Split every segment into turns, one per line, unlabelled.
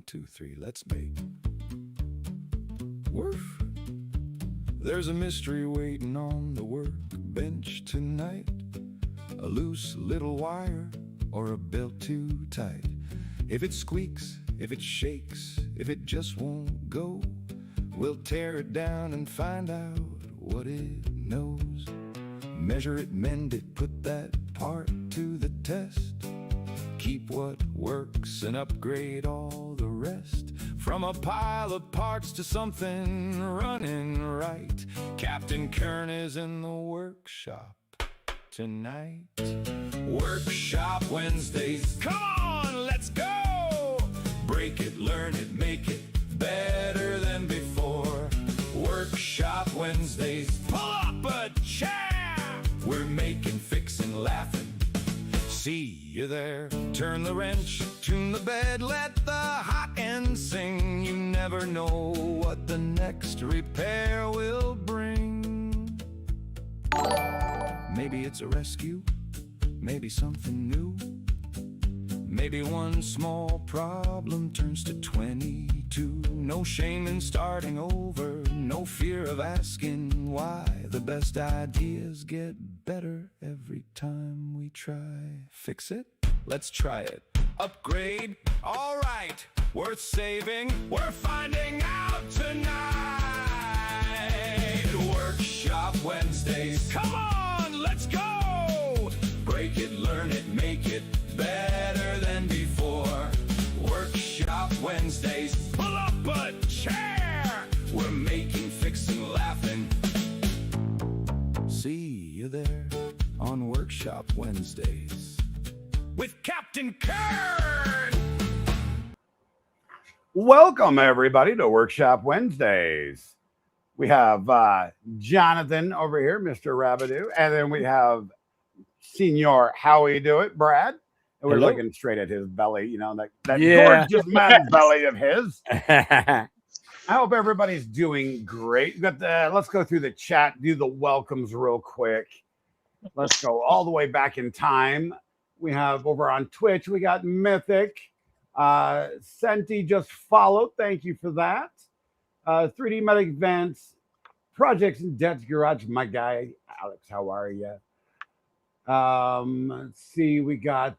1, 2, 3, let's make. Woof. There's a mystery waiting on the workbench tonight. A loose little wire or a belt too tight. If it squeaks, if it shakes, if it just won't go, we'll tear it down and find out what it knows. Measure it, mend it, put that part to the test. Keep what works and upgrade all the rest. From a pile of parts to something running right. Captain Kearn is in the workshop tonight. Workshop Wednesdays, come on, let's go! Break it, learn it, make it better than before. Workshop Wednesdays, pull up a chair! We're making, fixing, laughing. See you there. Turn the wrench, tune the bed, let the hot end sing. You never know what the next repair will bring. Maybe it's a rescue, maybe something new. Maybe one small problem turns to 22. No shame in starting over, no fear of asking why. The best ideas get better every time we try. Fix it? Let's try it. Upgrade? All right. Worth saving? We're finding out tonight. Workshop Wednesdays. Come on, let's go! Break it, learn it, make it better than before. Workshop Wednesdays. Pull up a chair! We're making, fixing, laughing. See you there on Workshop Wednesdays with Captain Kearn.
Welcome, everybody, to Workshop Wednesdays. We have Jonathan over here, Mr. Rabidoo, and then we have Senior Howie Do It, Brad. And we're looking straight at his belly, you know, that gorgeous man belly of his. I hope everybody's doing great. Let's go through the chat, do the welcomes real quick. Let's go all the way back in time. We have over on Twitch, we got Mythic. Senti just followed. Thank you for that. 3D Medic Vents, Projects and Debts Garage, my guy. Alex, how are you? Let's see, we got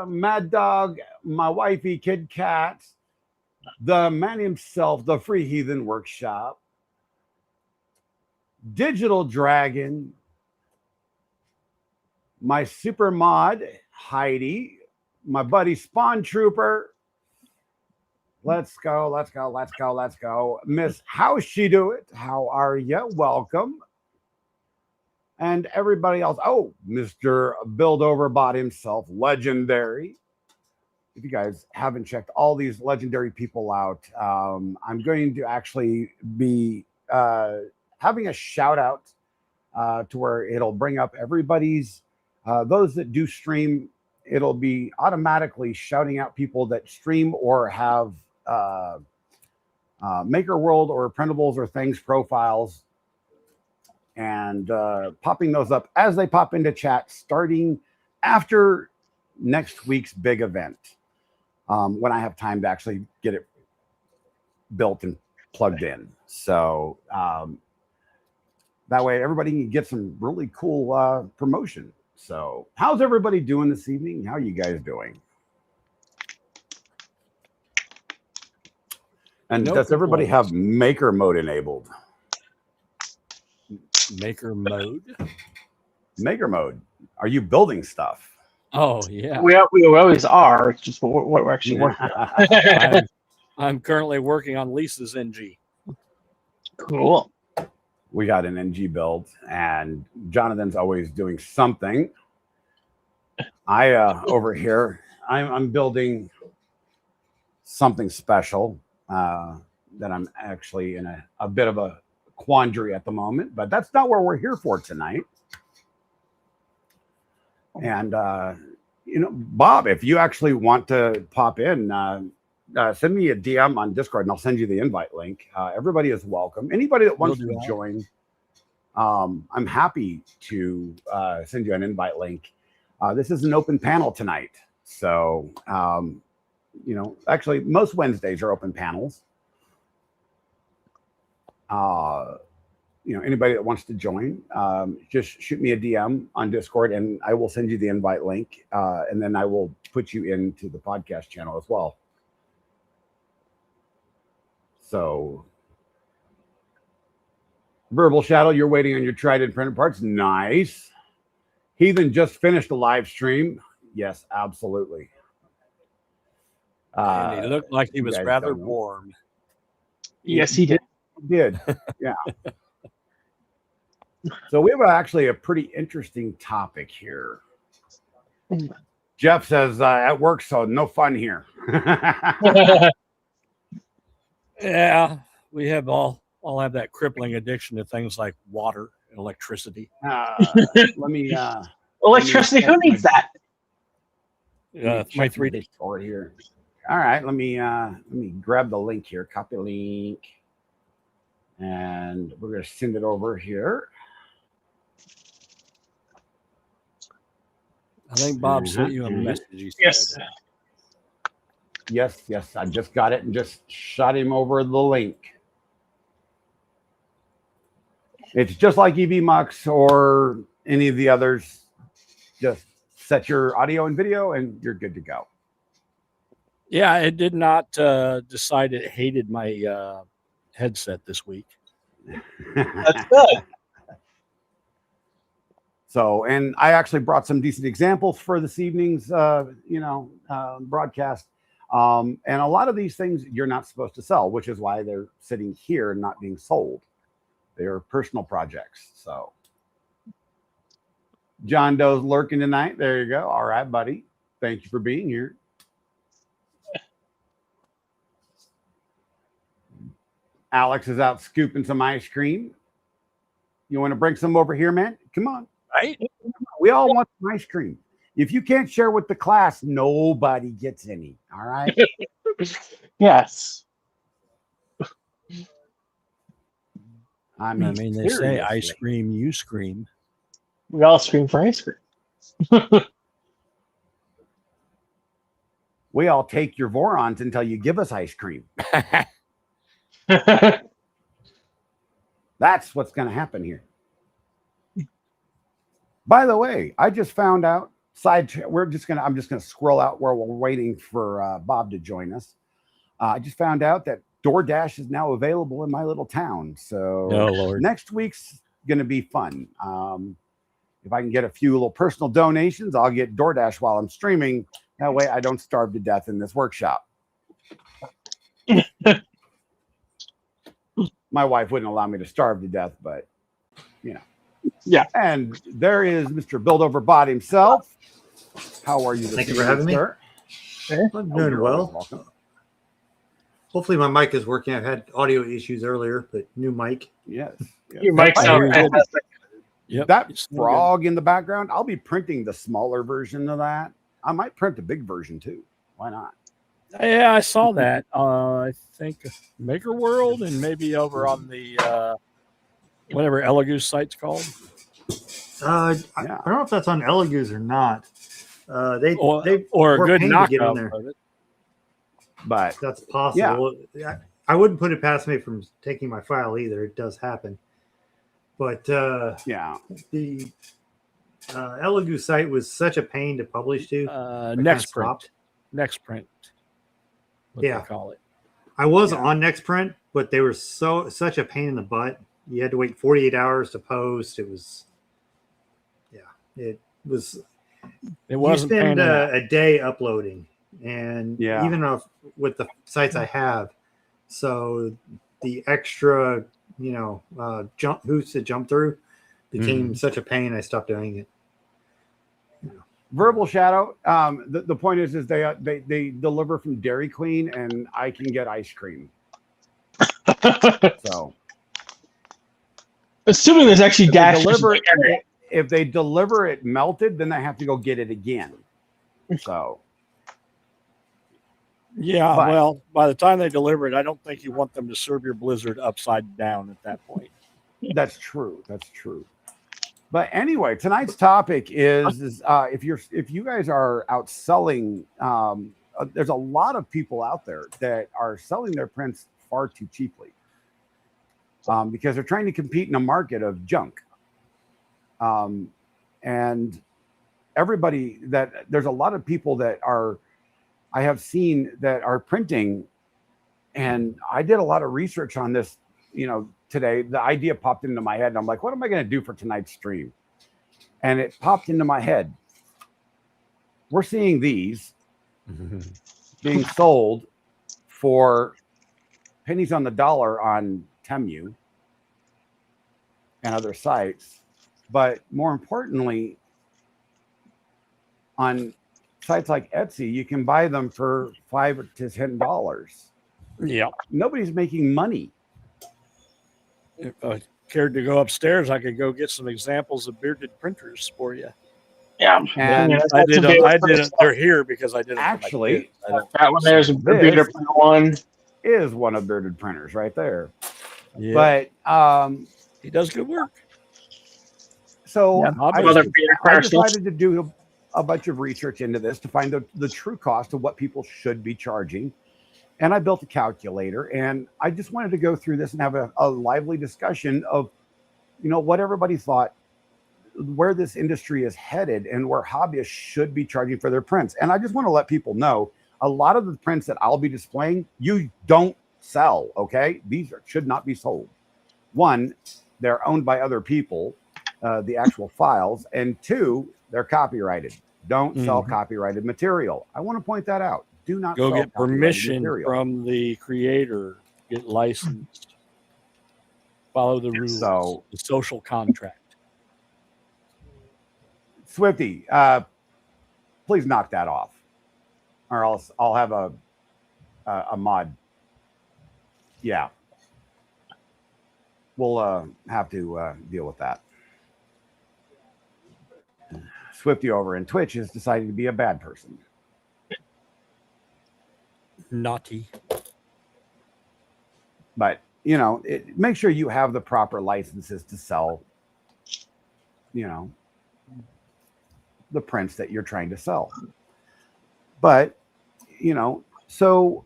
Mad Dog, my wifey, Kid Cat, the man himself, the Free Heathen Workshop, Digital Dragon, my super mod, Heidi, my buddy Spawn Trooper. Let's go, let's go, let's go, let's go. Miss How She Do It, how are you? Welcome. And everybody else. Oh, Mr. Build Overbot himself, legendary. If you guys haven't checked all these legendary people out, I'm going to actually be having a shout out to where it'll bring up everybody's, those that do stream, it'll be automatically shouting out people that stream or have Maker World or Printables or Things profiles, and popping those up as they pop into chat starting after next week's big event, when I have time to actually get it built and plugged in. So that way everybody can get some really cool promotion. So how's everybody doing this evening? How are you guys doing? And does everybody have Maker Mode enabled?
Maker Mode?
Maker Mode. Are you building stuff?
Oh, yeah.
We always are. It's just what we're actually working on.
I'm currently working on Lisa's NG.
Cool.
We got an NG build, and Jonathan's always doing something. I over here, I'm building something special that I'm actually in a bit of a quandary at the moment, but that's not what we're here for tonight. And you know, Bob, if you actually want to pop in, send me a DM on Discord and I'll send you the invite link. Everybody is welcome. Anybody that wants to join, I'm happy to send you an invite link. This is an open panel tonight, so actually most Wednesdays are open panels. Anybody that wants to join, just shoot me a DM on Discord and I will send you the invite link. And then I will put you into the podcast channel as well. So, Verbal Shadow, you're waiting on your Trident printed parts. Nice. Heathen just finished the live stream. Yes, absolutely.
And he looked like he was
guys
rather
don't know.
warm.
Yes, he did.
Did. Yeah. So we have actually a pretty interesting topic here. Jeff says at work, so no fun here.
Yeah, we have all have that crippling addiction to things like water and electricity.
Let me.
Electricity. Who needs that?
My 3D.
Discord here. All right, let me grab the link here. Copy link, and we're gonna send it over here.
I think Bob sent you a message. He said.
Yes. I just got it and just shot him over the link. It's just like EVMux or any of the others. Just set your audio and video, and you're good to go.
Yeah, it did not decide it hated my headset this week.
That's good.
So, and I actually brought some decent examples for this evening's, broadcast. And a lot of these things you're not supposed to sell, which is why they're sitting here and not being sold. They're personal projects. So, John Doe's lurking tonight. There you go. All right, buddy. Thank you for being here. Alex is out scooping some ice cream. You want to bring some over here, man? Come on.
Right?
We all want some ice cream. If you can't share with the class, nobody gets any. All right.
Yes.
I
They say
seriously.
ice cream, you scream.
We all scream for ice cream.
We all take your Vorons until you give us ice cream. That's what's going to happen here. By the way, I just found out. I'm just gonna scroll out where we're waiting for Bob to join us. I just found out that DoorDash is now available in my little town. So
Oh, Lord.
next week's gonna be fun. If I can get a few little personal donations, I'll get DoorDash while I'm streaming. That way I don't starve to death in this workshop. My wife wouldn't allow me to starve to death, but
Yeah.
And there is Mr. Build Over Bot himself. How are you?
Thank you for having me.
sir?
I'm doing well. Hopefully my mic is working. I've had audio issues earlier, but new mic.
Yes.
Your mic sounds fantastic.
Yep.
That frog in the background, I'll be printing the smaller version of that. I might print the big version too. Why not?
Yeah, I saw that. I think Maker World and maybe over on the whatever Elegoo site's called.
I don't know if that's on Elegoo's or not. They
Or
were
a good
paying to get in
knockout
there.
of it.
But
That's possible. I wouldn't put it past me from taking my file either. It does happen. But
yeah,
the Elegoo site was such a pain to publish to.
Nextprint. Nextprint. What
Yeah.
they call it.
I was on Nextprint, but they were such a pain in the butt. You had to wait 48 hours to post. It was
It
you
wasn't
spend
panning out.
a day uploading, and even with the sites I have, so the extra hoops to jump through became such a pain. I stopped doing it.
Verbal Shadow. The point is they deliver from Dairy Queen, and I can get ice cream. So
Assuming there's actually
if they
dash.
if they deliver it melted, then I have to go get it again. So
Yeah,
but-
well, by the time they deliver it, I don't think you want them to serve your Blizzard upside down at that point.
that's true. That's true. But anyway, tonight's topic is if you guys are out selling there's a lot of people out there that are selling their prints far too cheaply because they're trying to compete in a market of junk. And everybody there's a lot of people that I have seen that are printing, and I did a lot of research on this, today. The idea popped into my head, and I'm like, what am I going to do for tonight's stream? And it popped into my head. We're seeing these being sold for pennies on the dollar on Temu and other sites, but more importantly, on sites like Etsy, you can buy them for $5 to $10.
Yeah.
Nobody's making money.
If I cared to go upstairs, I could go get some examples of bearded printers for you.
Yeah.
And
I did it. They're here because I did it.
Actually,
that one there's a bearded one.
Is one of bearded printers right there.
Yeah.
But
he does good work.
So I
decided
to do a bunch of research into this to find the true cost of what people should be charging. And I built a calculator, and I just wanted to go through this and have a lively discussion of, what everybody thought, where this industry is headed and where hobbyists should be charging for their prints. And I just want to let people know, a lot of the prints that I'll be displaying, you don't sell, okay? These should not be sold. One, they're owned by other people, the actual files, and two, they're copyrighted. Don't sell copyrighted material. I want to point that out. Do not
go
sell
get permission
material
from the creator, get licensed, follow the rules,
So,
the social contract.
Swifty, please knock that off, or else I'll have a mod. Yeah, we'll have to deal with that. Swifty over in Twitch is deciding to be a bad person.
Naughty.
But, make sure you have the proper licenses to sell, the prints that you're trying to sell. But, so.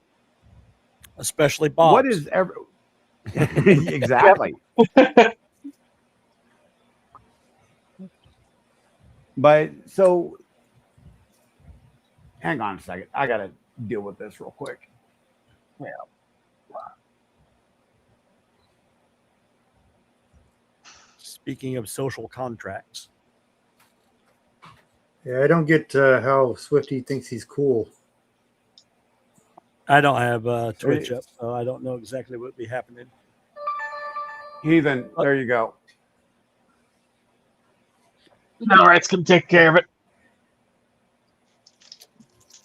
Especially Bob.
What is exactly. But so, hang on a second. I got to deal with this real quick.
Yeah.
Speaking of social contracts.
Yeah, I don't get how Swifty thinks he's cool.
I don't have Twitch up, so I don't know exactly what would be happening.
Heathen, there you go.
All right, it's going to take care of it.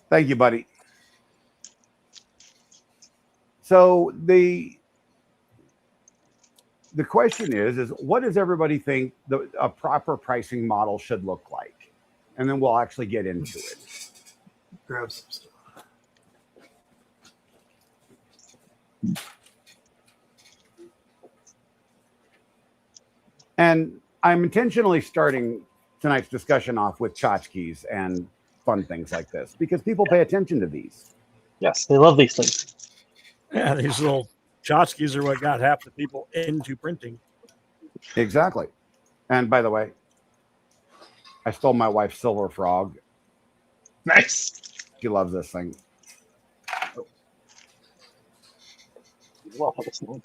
Thank you, buddy. So the question is what does everybody think a proper pricing model should look like? And then we'll actually get into it.
Grab some stuff.
And I'm intentionally starting tonight's discussion off with tchotchkes and fun things like this because people pay attention to these.
Yes, they love these things.
Yeah, these little tchotchkes are what got half the people into printing.
Exactly. And by the way, I stole my wife's silver frog.
Nice.
She loves this thing.
Well, this one.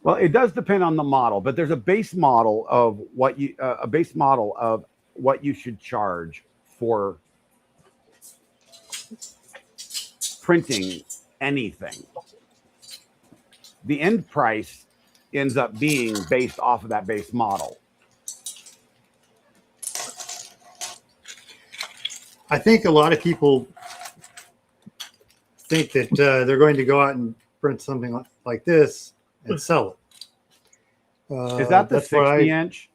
Well, it does depend on the model, but there's a base model of what you should charge for printing anything. The end price ends up being based off of that base model.
I think a lot of people think that they're going to go out and print something like this and sell it.
Is that the 60-inch?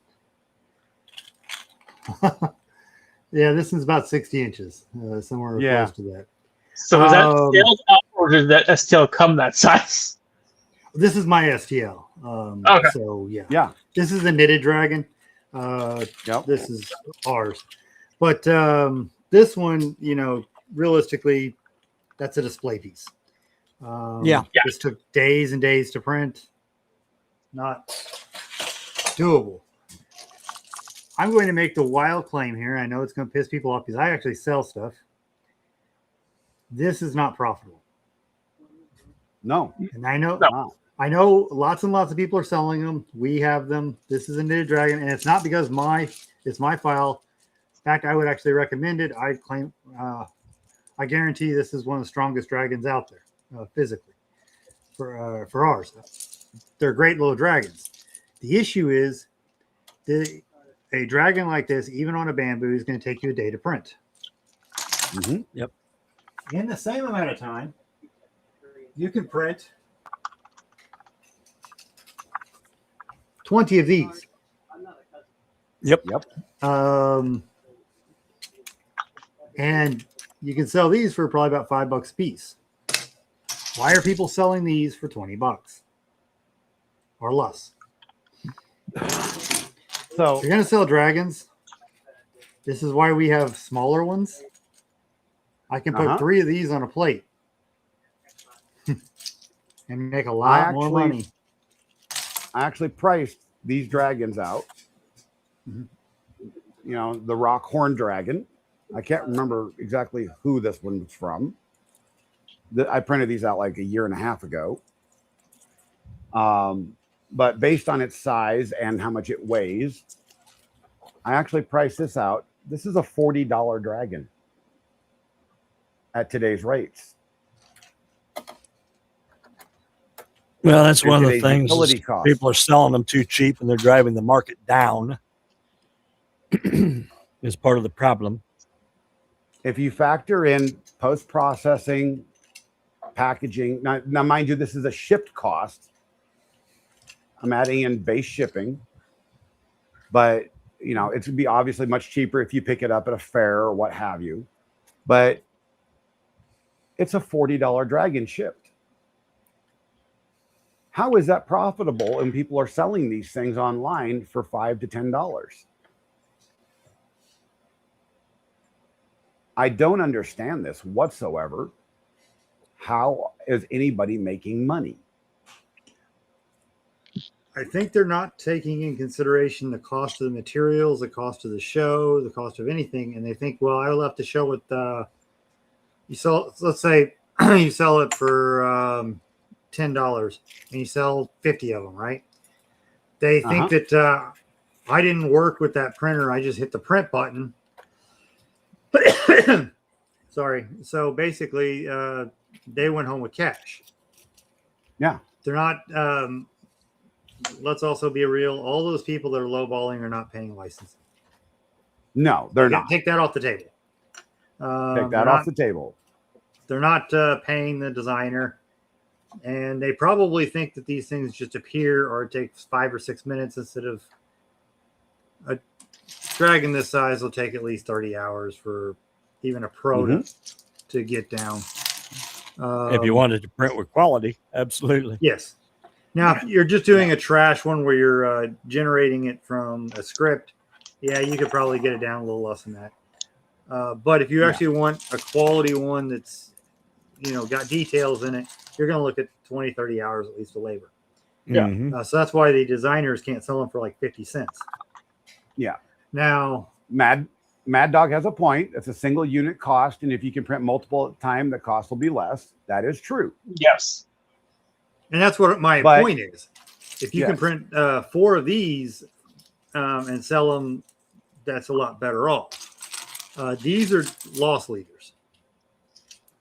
Yeah, this is about 60 inches, somewhere close to that.
So is that scaled up, or did that STL come that size?
This is my STL.
Okay.
So, yeah.
Yeah.
This is a knitted dragon.
Yep.
This is ours. But this one, you know, realistically, that's a display piece.
Yeah.
This took days and days to print. Not doable. I'm going to make the wild claim here. I know it's going to piss people off because I actually sell stuff. This is not profitable.
No.
And I know,
Wow.
I know lots and lots of people are selling them. We have them. This is a knitted dragon, and it's not because it's my file. In fact, I would actually recommend it. I claim, I guarantee this is one of the strongest dragons out there, physically, for ours. They're great little dragons. The issue is a dragon like this, even on a bamboo, is going to take you a day to print.
Mm-hmm.
Yep.
In the same amount of time, you can print 20 of these.
Yep.
And you can sell these for probably about $5 a piece. Why are people selling these for $20 or less?
So
If you're going to sell dragons, this is why we have smaller ones. I can put 3 of these on a plate and make a lot more money.
I actually priced these dragons out.
Mm-hmm.
You know, the rock horn dragon. I can't remember exactly who this one was from. I printed these out like 1.5 years ago. But based on its size and how much it weighs, I actually priced this out. This is a $40 dragon at today's rates.
Well, that's
And
one of the
today's
things.
utility
Is
costs.
people are selling them too cheap, and they're driving the market down. Is part of the problem.
If you factor in post-processing, packaging, now mind you, this is a shipped cost. I'm adding in base shipping, but you know, it's gonna be obviously much cheaper if you pick it up at a fair or what have you. But it's a $40 dragon shipped. How is that profitable? And people are selling these things online for $5 to $10. I don't understand this whatsoever. How is anybody making money?
I think they're not taking in consideration the cost of the materials, the cost of the show, the cost of anything, and they think, well, I will have to show it. You sell, let's say, you sell it for $10, and you sell 50 of them, right? They think that I didn't work with that printer; I just hit the print button. Sorry. So basically, they went home with cash.
Yeah,
they're not. Let's also be real. All those people that are lowballing are not paying licensing.
no, they're not.
Take that off the table.
Take that off the table.
They're not paying the designer, and they probably think that these things just appear, or it takes 5 or 6 minutes instead of a dragon this size will take at least 30 hours for even a pro to get down.
If you wanted to print with quality, absolutely.
Yes. Now, if you're just doing a trash one where you're generating it from a script, yeah, you could probably get it down a little less than that. But if you actually want a quality one that's, you know, got details in it, you're going to look at 20, 30 hours at least of labor.
Yeah.
So that's why the designers can't sell them for like 50 cents.
Yeah.
Now,
Mad Dog has a point. It's a single unit cost, and if you can print multiple at a time, the cost will be less. That is true.
Yes.
and that's what my point is. If you can print 4 of these and sell them, that's a lot better off. These are loss leaders.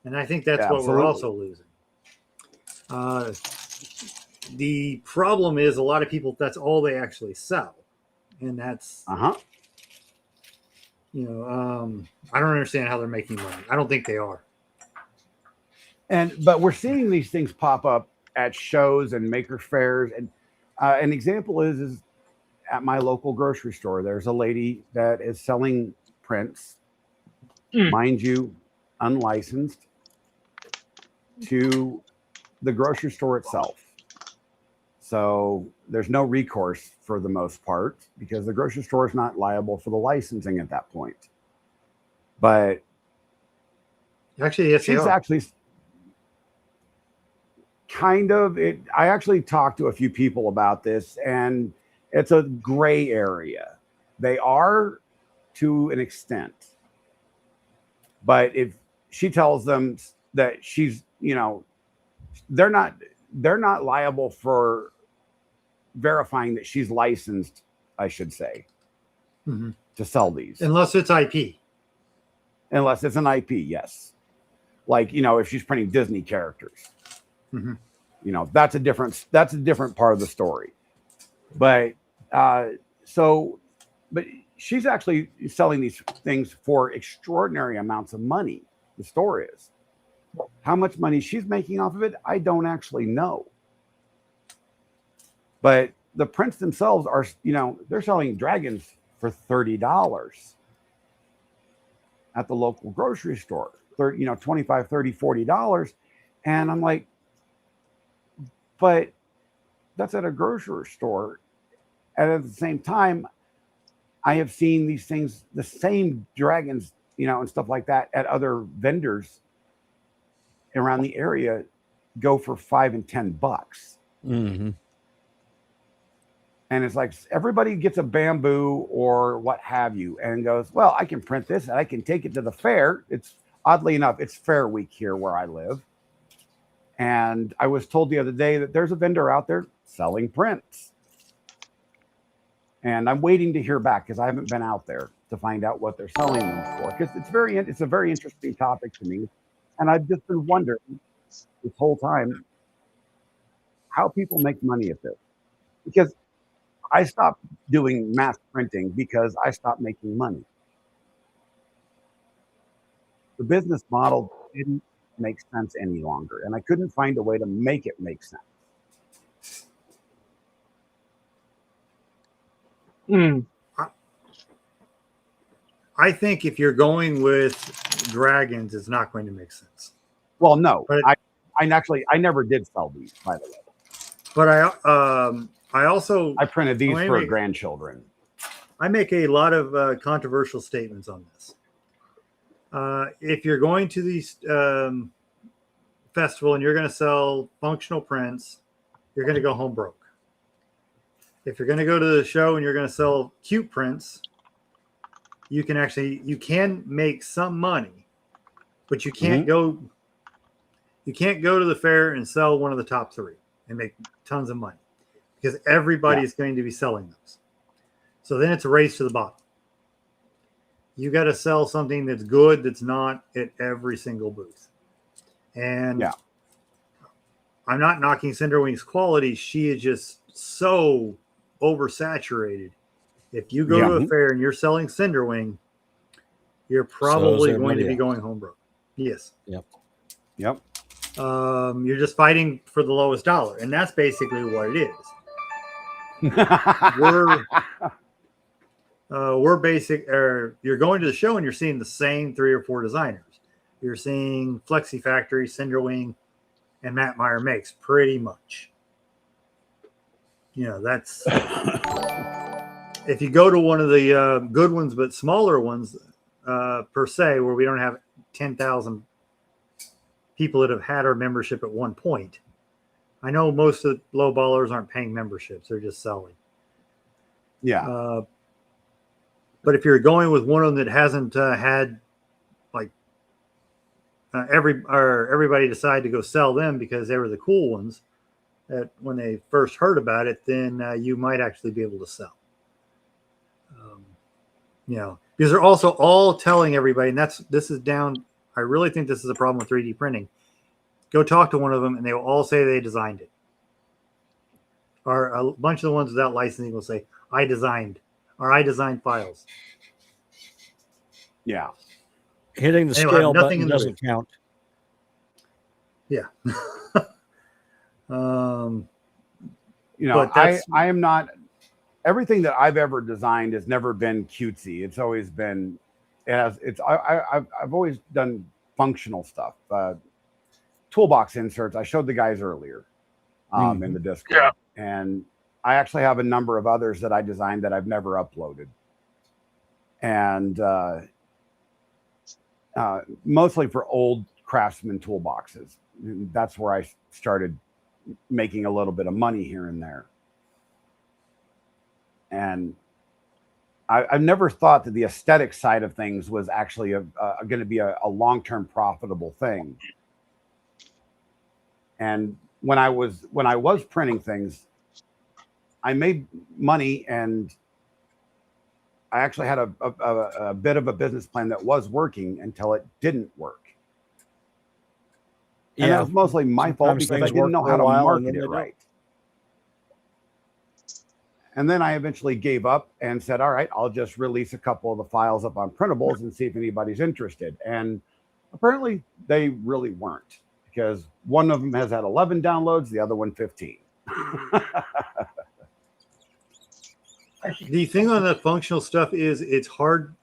And I think that's what we're also losing. The problem is a lot of people, that's all they actually sell. And that's, you know, I don't understand how they're making money. I don't think they are.
But we're seeing these things pop up at shows and maker fairs. And an example is at my local grocery store, there's a lady that is selling prints, mind you, unlicensed, to the grocery store itself. So there's no recourse for the most part because the grocery store is not liable for the licensing at that point. But
Actually, yes, they
she's
are.
actually kind of it. I actually talked to a few people about this, and it's a gray area. They are to an extent, but if she tells them that she's, they're not liable for verifying that she's licensed, I should say,
Mm-hmm.
to sell these,
Unless it's IP.
unless it's an IP. Yes, like if she's printing Disney characters,
Mm-hmm.
that's a different part of the story. But but she's actually selling these things for extraordinary amounts of money. The store is. How much money she's making off of it, I don't actually know. But the prints themselves are, they're selling dragons for $30 at the local grocery store. 30, $25, $30, $40. And I'm like, but that's at a grocery store. And at the same time, I have seen these things, the same dragons, and stuff like that at other vendors around the area go for $5 and $10.
Mm-hmm.
And it's like everybody gets a bamboo or what have you and goes, well, I can print this and I can take it to the fair. It's oddly enough, it's fair week here where I live. And I was told the other day that there's a vendor out there selling prints. And I'm waiting to hear back because I haven't been out there to find out what they're selling them for. Because it's a very interesting topic to me. And I've just been wondering this whole time how people make money at this. Because I stopped doing mass printing because I stopped making money. The business model didn't make sense any longer, and I couldn't find a way to make it make sense.
I think if you're going with dragons, it's not going to make sense.
Well, no,
But
I never did sell these, by the way.
But I
printed these for grandchildren.
I make a lot of controversial statements on this. If you're going to these festival and you're going to sell functional prints, you're going to go home broke. If you're going to go to the show and you're going to sell cute prints, you can make some money, but you can't go to the fair and sell one of the top three and make tons of money because everybody is going to be selling those. So then it's a race to the bottom. You got to sell something that's good, that's not at every single booth. And I'm not knocking Cinderwing's quality. She is just so oversaturated. If you go to a fair and you're selling Cinderwing, you're probably going to be going home broke. Yes.
Yep.
You're just fighting for the lowest dollar, and that's basically what it is. You're going to the show and you're seeing the same 3 or 4 designers. You're seeing Flexi Factory, Cinderwing, and Matt Meyer Makes pretty much. That's if you go to one of the good ones but smaller ones per se, where we don't have 10,000 people that have had our membership at one point. I know most of the low ballers aren't paying memberships; they're just selling.
Yeah.
But if you're going with one of them that hasn't had everybody decide to go sell them because they were the cool ones that when they first heard about it, then you might actually be able to sell. Because they're also all telling everybody, and this is down. I really think this is a problem with 3D printing. Go talk to one of them, and they will all say they designed it. Or a bunch of the ones without licensing will say, I designed files.
Yeah.
Hitting the scale button doesn't count.
Yeah.
I am not. Everything that I've ever designed has never been cutesy. It's always been. I've always done functional stuff. Toolbox inserts. I showed the guys earlier in the Discord, and I actually have a number of others that I designed that I've never uploaded. And mostly for old Craftsman toolboxes. That's where I started making a little bit of money here and there. And I've never thought that the aesthetic side of things was actually going to be a long-term profitable thing. And when I was printing things, I made money, and I actually had a bit of a business plan that was working until it didn't work. And that was mostly my fault because I didn't know how to market it right. And then I eventually gave up and said, all right, I'll just release a couple of the files up on printables and see if anybody's interested. And apparently they really weren't, because one of them has had 11 downloads, the other one 15.
The thing on the functional stuff is it's hard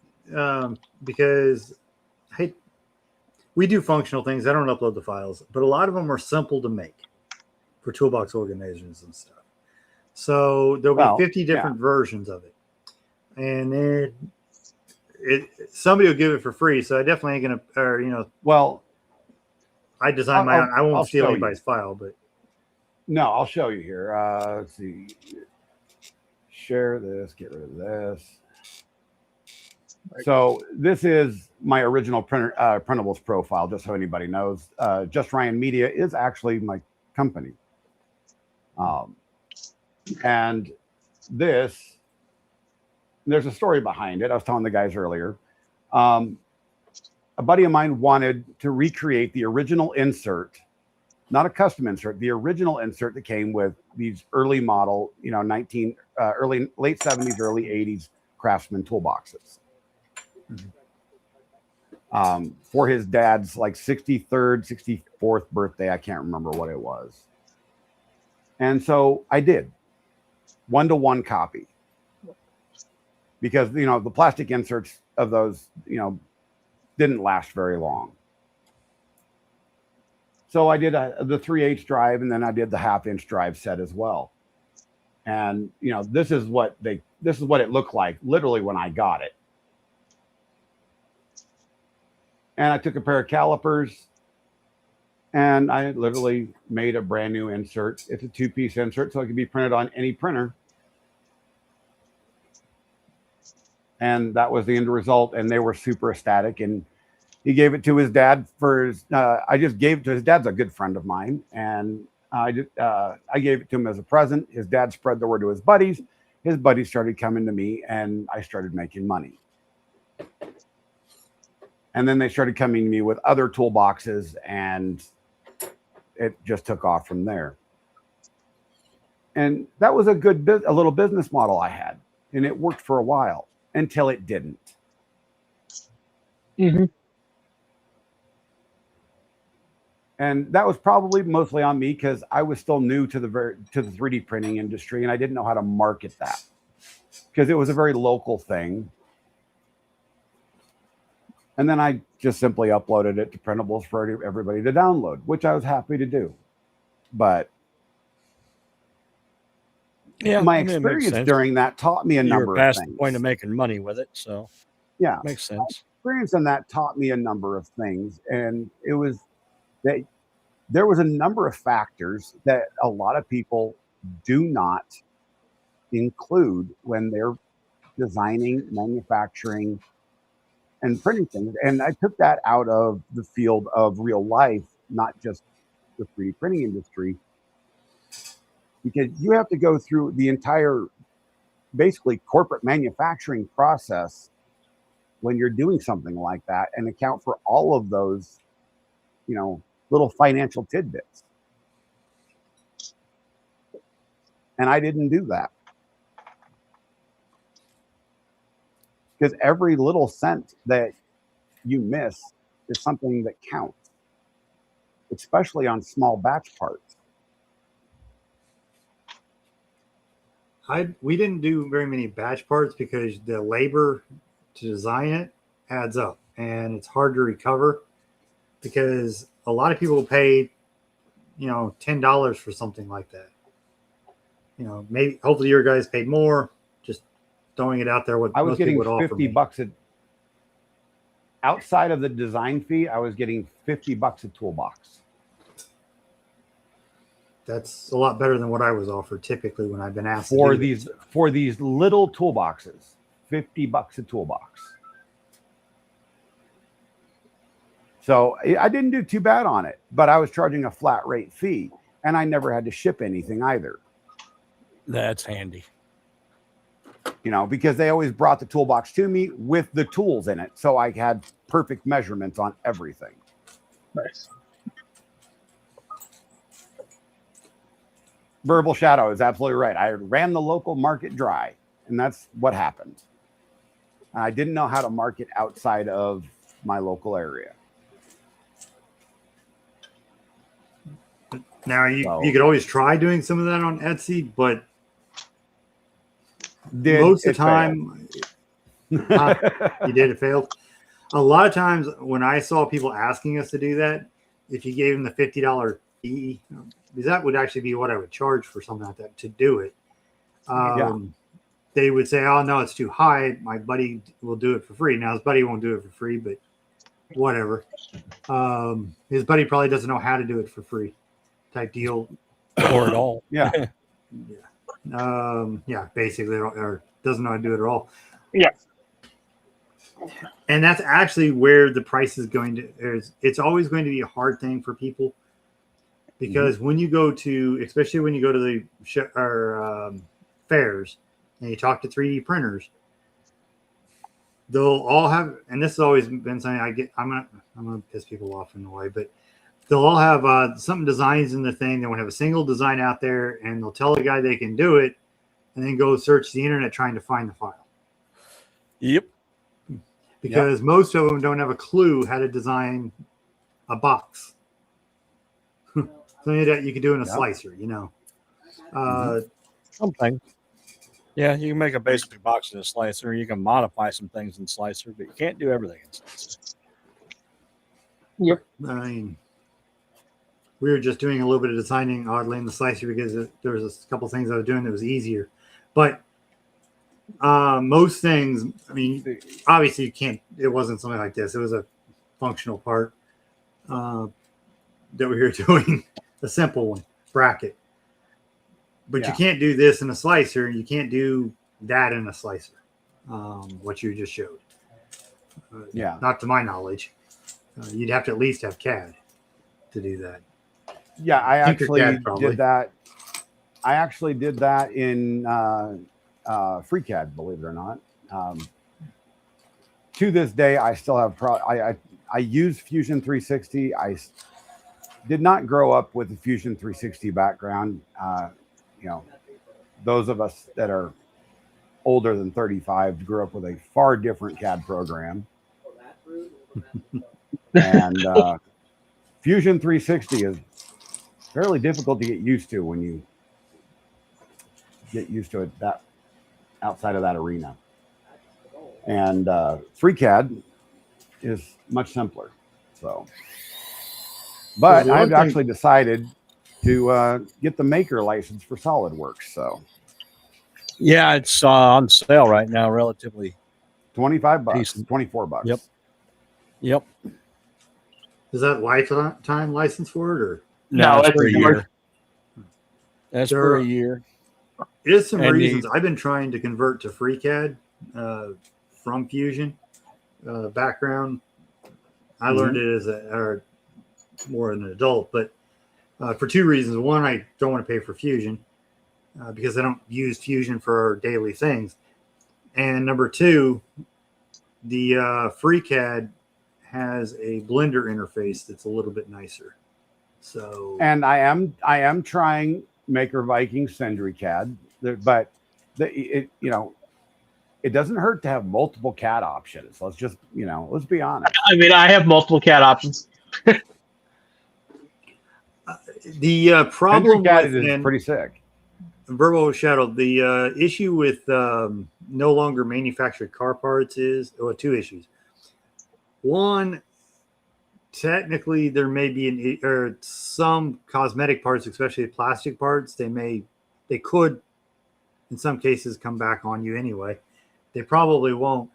because we do functional things. I don't upload the files, but a lot of them are simple to make for toolbox organizers and stuff. So there'll be 50 different versions of it. And then somebody will give it for free. So I definitely ain't going to, I design my own. I won't steal anybody's file, but.
No, I'll show you here. Let's see. Share this, get rid of this. So this is my original printables profile, just so anybody knows. Just Ryan Media is actually my company. And there's a story behind it. I was telling the guys earlier. A buddy of mine wanted to recreate the original insert, not a custom insert, the original insert that came with these early model, late 70s, early 80s Craftsman toolboxes. For his dad's like 63rd, 64th birthday. I can't remember what it was. And so I did 1-to-1 copy, because, the plastic inserts of those, didn't last very long. So I did the 3/8 drive, and then I did the 1/2-inch drive set as well. And, this is what it looked like literally when I got it. And I took a pair of calipers and I literally made a brand new insert. It's a 2-piece insert, so it can be printed on any printer. And that was the end result. And they were super ecstatic. And he gave it to his dad for his, I just gave it to his dad's a good friend of mine. And I gave it to him as a present. His dad spread the word to his buddies. His buddies started coming to me, and I started making money. And then they started coming to me with other toolboxes, and it just took off from there. And that was a little business model I had, and it worked for a while until it didn't.
Mm-hmm.
And that was probably mostly on me, because I was still new to the 3D printing industry, and I didn't know how to market that, because it was a very local thing. And then I just simply uploaded it to printables for everybody to download, which I was happy to do. But my experience during that taught me a number of things.
Past the point of making money with it, so
yeah,
makes sense.
My experience in that taught me a number of things, and it was that there was a number of factors that a lot of people do not include when they're designing, manufacturing, and printing things. And I took that out of the field of real life, not just the 3D printing industry, because you have to go through the entire, basically, corporate manufacturing process when you're doing something like that, and account for all of those, little financial tidbits. And I didn't do that, because every little cent that you miss is something that counts, especially on small batch parts.
We didn't do very many batch parts because the labor to design it adds up, and it's hard to recover, because a lot of people pay, $10 for something like that. Maybe hopefully your guys paid more. Just throwing it out there. What
I was
most
getting
people would offer
$50
me.
outside of the design fee, I was getting $50 a toolbox.
That's a lot better than what I was offered typically when I've been asked
for
to do
these little toolboxes. $50 a toolbox. So I didn't do too bad on it, but I was charging a flat rate fee, and I never had to ship anything either.
That's handy.
You know, because they always brought the toolbox to me with the tools in it, so I had perfect measurements on everything.
Nice.
Verbal Shadow is absolutely right. I ran the local market dry, and that's what happened. I didn't know how to market outside of my local area.
Now you could always try doing some of that on Etsy, but most of the time you did, it failed. A lot of times when I saw people asking us to do that, if you gave them the $50 fee, because that would actually be what I would charge for something like that to do it. They would say, "Oh no, it's too high. My buddy will do it for free." Now his buddy won't do it for free, but whatever. His buddy probably doesn't know how to do it for free, type deal,
Or at all.
Yeah.
Basically, or doesn't know how to do it at all.
Yeah.
And that's actually where the price is going to. It's always going to be a hard thing for people because when you go to, especially when you go to the fairs and you talk to 3D printers, they'll all have, and this has always been something I'm gonna piss people off in a way, but they'll all have some designs in the thing. They won't have a single design out there, and they'll tell the guy they can do it, and then go search the internet trying to find the file.
Yep.
Because most of them don't have a clue how to design a box. Something that you could do in a slicer, you know.
Something. Yeah, you can make a basic box in a slicer. You can modify some things in slicer, but you can't do everything in slicer.
Yep.
I mean, we were just doing a little bit of designing oddly in the slicer because there was a couple things I was doing that was easier. But most things, I mean, obviously you can't, it wasn't something like this. It was a functional part that we were doing, a simple one, bracket. But you can't do this in a slicer, and you can't do that in a slicer, what you just showed. Not to my knowledge. You'd have to at least have CAD to do that.
Yeah, I actually did that. I actually did that in FreeCAD, believe it or not. To this day, I still have I use Fusion 360. I did not grow up with the Fusion 360 background. You know, those of us that are older than 35 grew up with a far different CAD program. And Fusion 360 is fairly difficult to get used to when you get used to it that outside of that arena. And FreeCAD is much simpler. So, but I've actually decided to get the maker license for SolidWorks. So,
yeah, it's on sale right now, relatively
$25,
decent.
$24.
Yep.
Is that lifetime license for it, or
No, it's for a
it's
year. That's for a year.
There's some
And
reasons I've been trying to convert to FreeCAD from Fusion background. I learned it as more an adult, but for two reasons. One, I don't want to pay for Fusion because I don't use Fusion for daily things. And number two, the FreeCAD has a Blender interface that's a little bit nicer. So,
and I am trying Maker Viking Sendry CAD, but it doesn't hurt to have multiple CAD options. Let's just, let's be honest.
I mean, I have multiple CAD options.
The problem
CAD is pretty sick.
Verbal Shadow, the issue with no longer manufactured car parts is two issues. One, technically, there may be some cosmetic parts, especially plastic parts. They could, in some cases, come back on you anyway. They probably won't.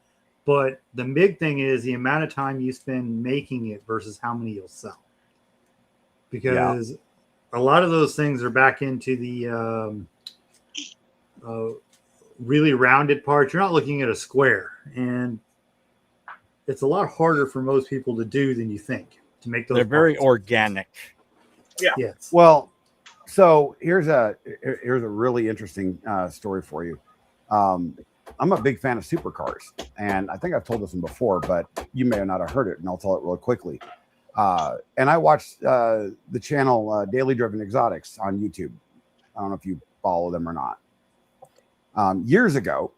But the big thing is the amount of time you spend making it versus how many you'll sell. Because a lot of those things are back into the really rounded parts. You're not looking at a square. And it's a lot harder for most people to do than you think to make those.
They're very
parts.
organic.
Yeah.
Yes.
Well, so here's a really interesting story for you. I'm a big fan of supercars, and I think I've told this one before, but you may not have heard it, and I'll tell it real quickly. And I watched the channel Daily Driven Exotics on YouTube. I don't know if you follow them or not. Years ago,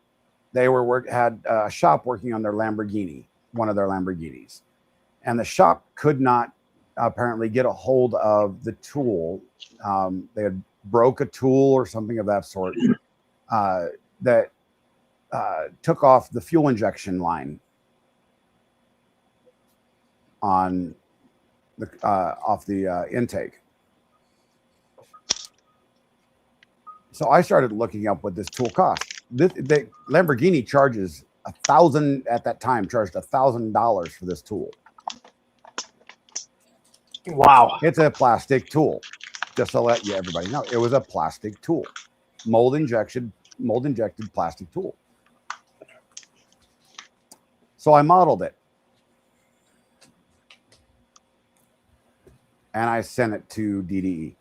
they had a shop working on their Lamborghini, one of their Lamborghinis, and the shop could not apparently get a hold of the tool. They had broke a tool or something of that sort that took off the fuel injection line on the off the intake. So I started looking up what this tool cost. The Lamborghini charges $1,000 at that time. Charged $1,000 for this tool.
Wow.
It's a plastic tool. Just to let everybody know, it was a plastic tool, mold injected plastic tool. So I modeled it, and I sent it to DDE.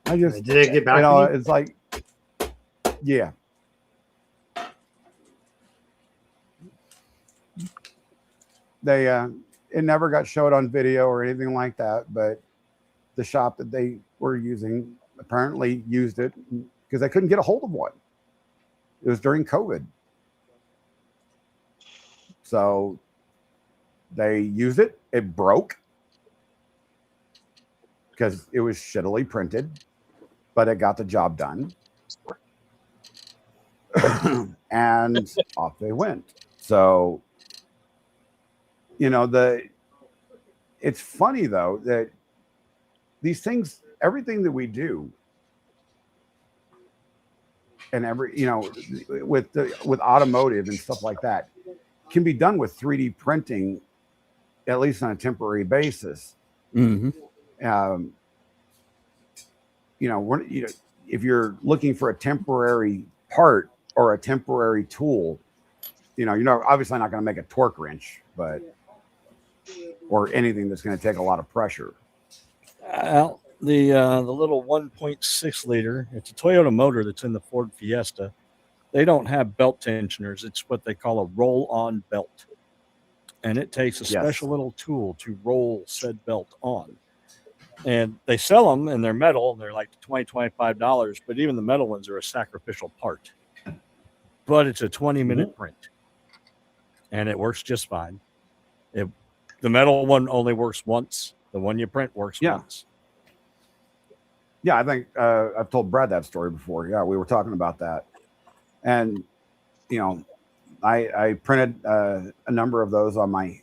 I just,
did it get back to you?
It's like, yeah. They it never got showed on video or anything like that, but the shop that they were using apparently used it because they couldn't get a hold of one. It was during COVID. So they used it. It broke because it was shittily printed, but it got the job done. And off they went. So, it's funny though that these things, everything that we do, and with automotive and stuff like that, can be done with 3D printing, at least on a temporary basis.
Mm-hmm.
If you're looking for a temporary part or a temporary tool, you're obviously not going to make a torque wrench, or anything that's going to take a lot of pressure.
Well, the little 1.6 liter, it's a Toyota motor that's in the Ford Fiesta. They don't have belt tensioners. It's what they call a roll-on belt. And it takes a special little tool to roll said belt on. And they sell them and they're metal and they're like $20, $25, but even the metal ones are a sacrificial part. But it's a 20-minute print. And it works just fine. The metal one only works once. The one you print works once.
Yeah, I think I've told Brad that story before. Yeah, we were talking about that. And, I printed a number of those on my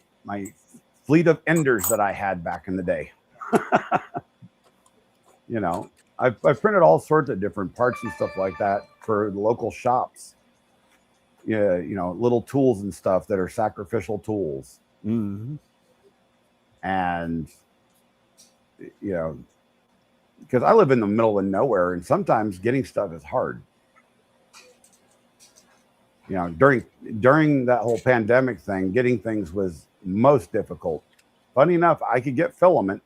fleet of Enders that I had back in the day. I've printed all sorts of different parts and stuff like that for the local shops. Yeah, little tools and stuff that are sacrificial tools.
Mm-hmm.
And, because I live in the middle of nowhere and sometimes getting stuff is hard. During that whole pandemic thing, getting things was most difficult. Funny enough, I could get filament.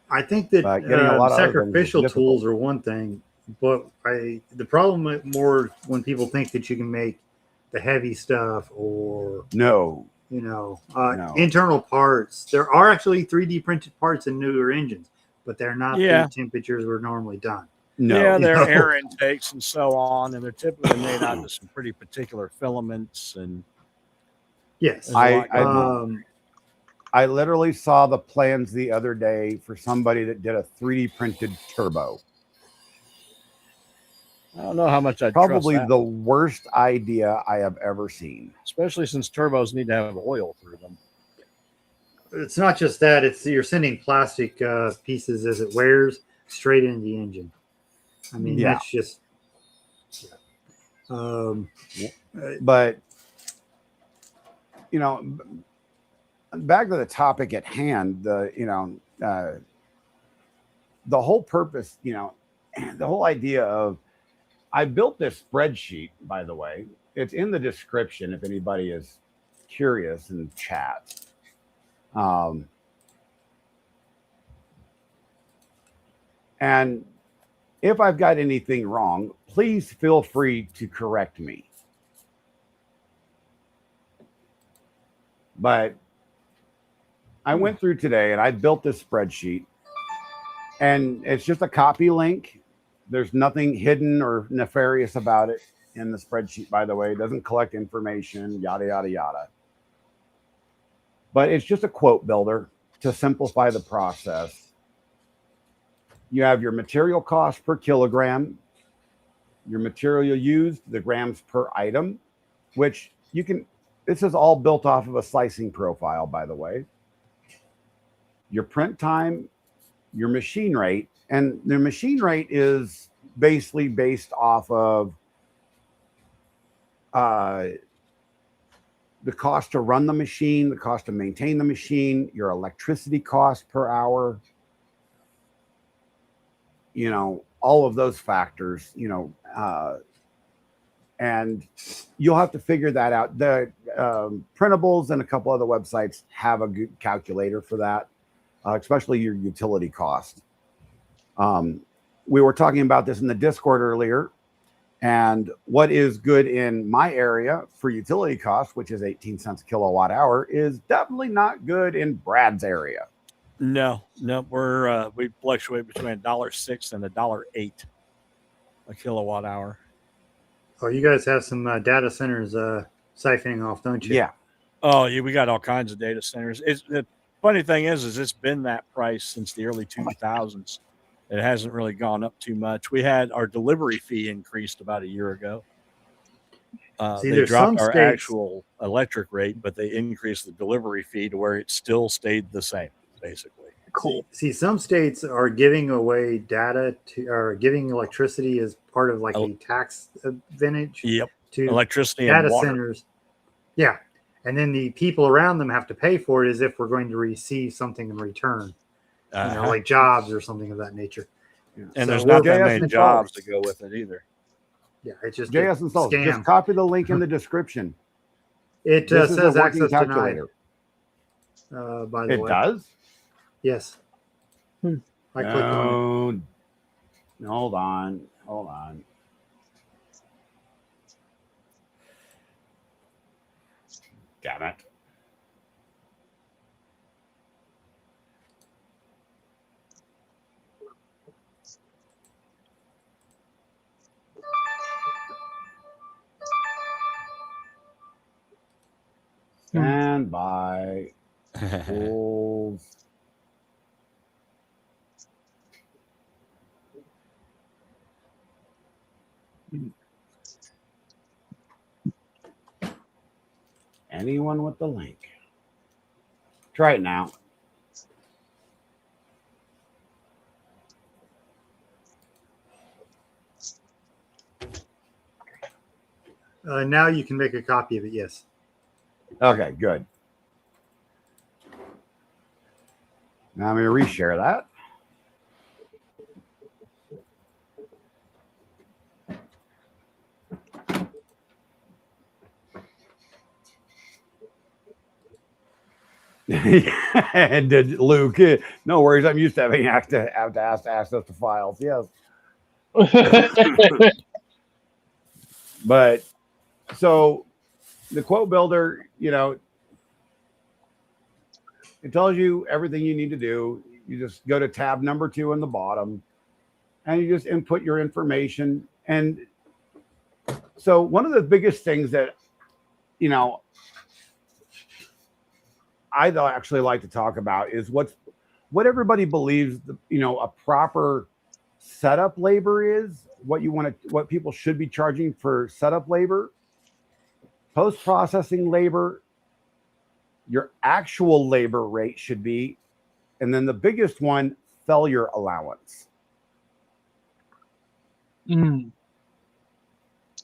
I think that
getting a lot of
sacrificial tools are one thing, but the problem more when people think that you can make the heavy stuff or internal parts. There are actually 3D printed parts in newer engines, but they're not the temperatures we're normally done.
No.
Yeah, they're air intakes and so on, and they're typically made out of some pretty particular filaments. And
yes,
I literally saw the plans the other day for somebody that did a 3D printed turbo.
I don't know how much I'd
probably
trust that.
The worst idea I have ever seen.
Especially since turbos need to have oil through them.
It's not just that; you're sending plastic pieces as it wears. straight into the engine. I mean,
Yeah.
that's just.
But back to the topic at hand, the whole purpose, the whole idea of, I built this spreadsheet, by the way. It's in the description if anybody is curious in chat. And if I've got anything wrong, please feel free to correct me. But I went through today and I built this spreadsheet, and it's just a copy link. There's nothing hidden or nefarious about it in the spreadsheet, by the way. It doesn't collect information, yada, yada, yada. But it's just a quote builder to simplify the process. You have your material cost per kilogram, your material used, the grams per item, which you can, this is all built off of a slicing profile, by the way. Your print time, your machine rate, and the machine rate is basically based off of the cost to run the machine, the cost to maintain the machine, your electricity cost per hour, all of those factors, and you'll have to figure that out. The printables and a couple other websites have a good calculator for that, especially your utility cost. We were talking about this in the Discord earlier, and what is good in my area for utility cost, which is 18 cents a kilowatt hour, is definitely not good in Brad's area.
No, we fluctuate between $1.06 and $1.08 a kilowatt hour.
Oh, you guys have some data centers siphoning off, don't you?
Yeah.
Oh, yeah, we got all kinds of data centers. The funny thing is it's been that price since the early 2000s. It hasn't really gone up too much. We had our delivery fee increased about a year ago. They dropped our actual electric rate, but they increased the delivery fee to where it still stayed the same, basically.
Cool. See, some states are giving away data or giving electricity as part of like a tax advantage.
Yep.
To
electricity
data
and water.
centers. Yeah. And then the people around them have to pay for it as if we're going to receive something in return. Like jobs or something of that nature.
Yeah. And so there's not that many jobs to go with it either.
Yeah, it's just
JS installed. Just copy the link in the description.
It says access calculator. By the way,
it does.
Yes. I clicked on it.
Hold on. Damn it. Stand by. Fools. Anyone with the link? Try it now.
Now you can make a copy of it. Yes.
Okay, good. Now I'm going to reshare that. And did Luke? No worries. I'm used to having to access to files. Yes. But so the quote builder, it tells you everything you need to do. You just go to tab number 2 on the bottom, and you just input your information. And so one of the biggest things that, I'd actually like to talk about is what everybody believes a proper setup labor is, what people should be charging for setup labor, post-processing labor, your actual labor rate should be, and then the biggest one, failure allowance.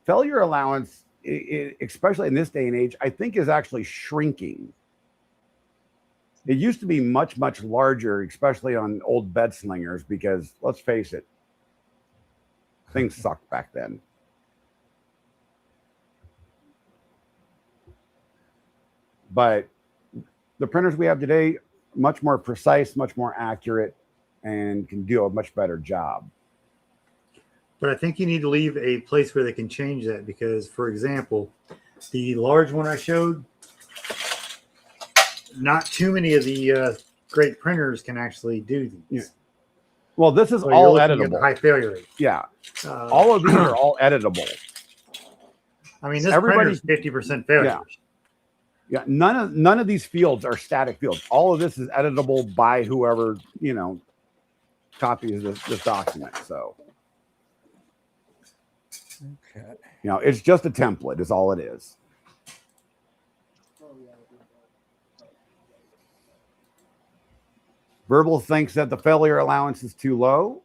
Failure allowance, especially in this day and age, I think is actually shrinking. It used to be much, much larger, especially on old bed slingers, because let's face it, things sucked back then. But the printers we have today, much more precise, much more accurate, and can do a much better job.
But I think you need to leave a place where they can change that, because, for example, the large one I showed, not too many of the great printers can actually do these.
Yeah. Well, this is
So
all
you're looking at
editable.
high failure rate.
Yeah. All of these are all editable.
I mean, this
Everybody-
printer's 50% failures.
Yeah. None of these fields are static fields. All of this is editable by whoever, copies this document. So,
Okay.
it's just a template is all it is. Verbal thinks that the failure allowance is too low.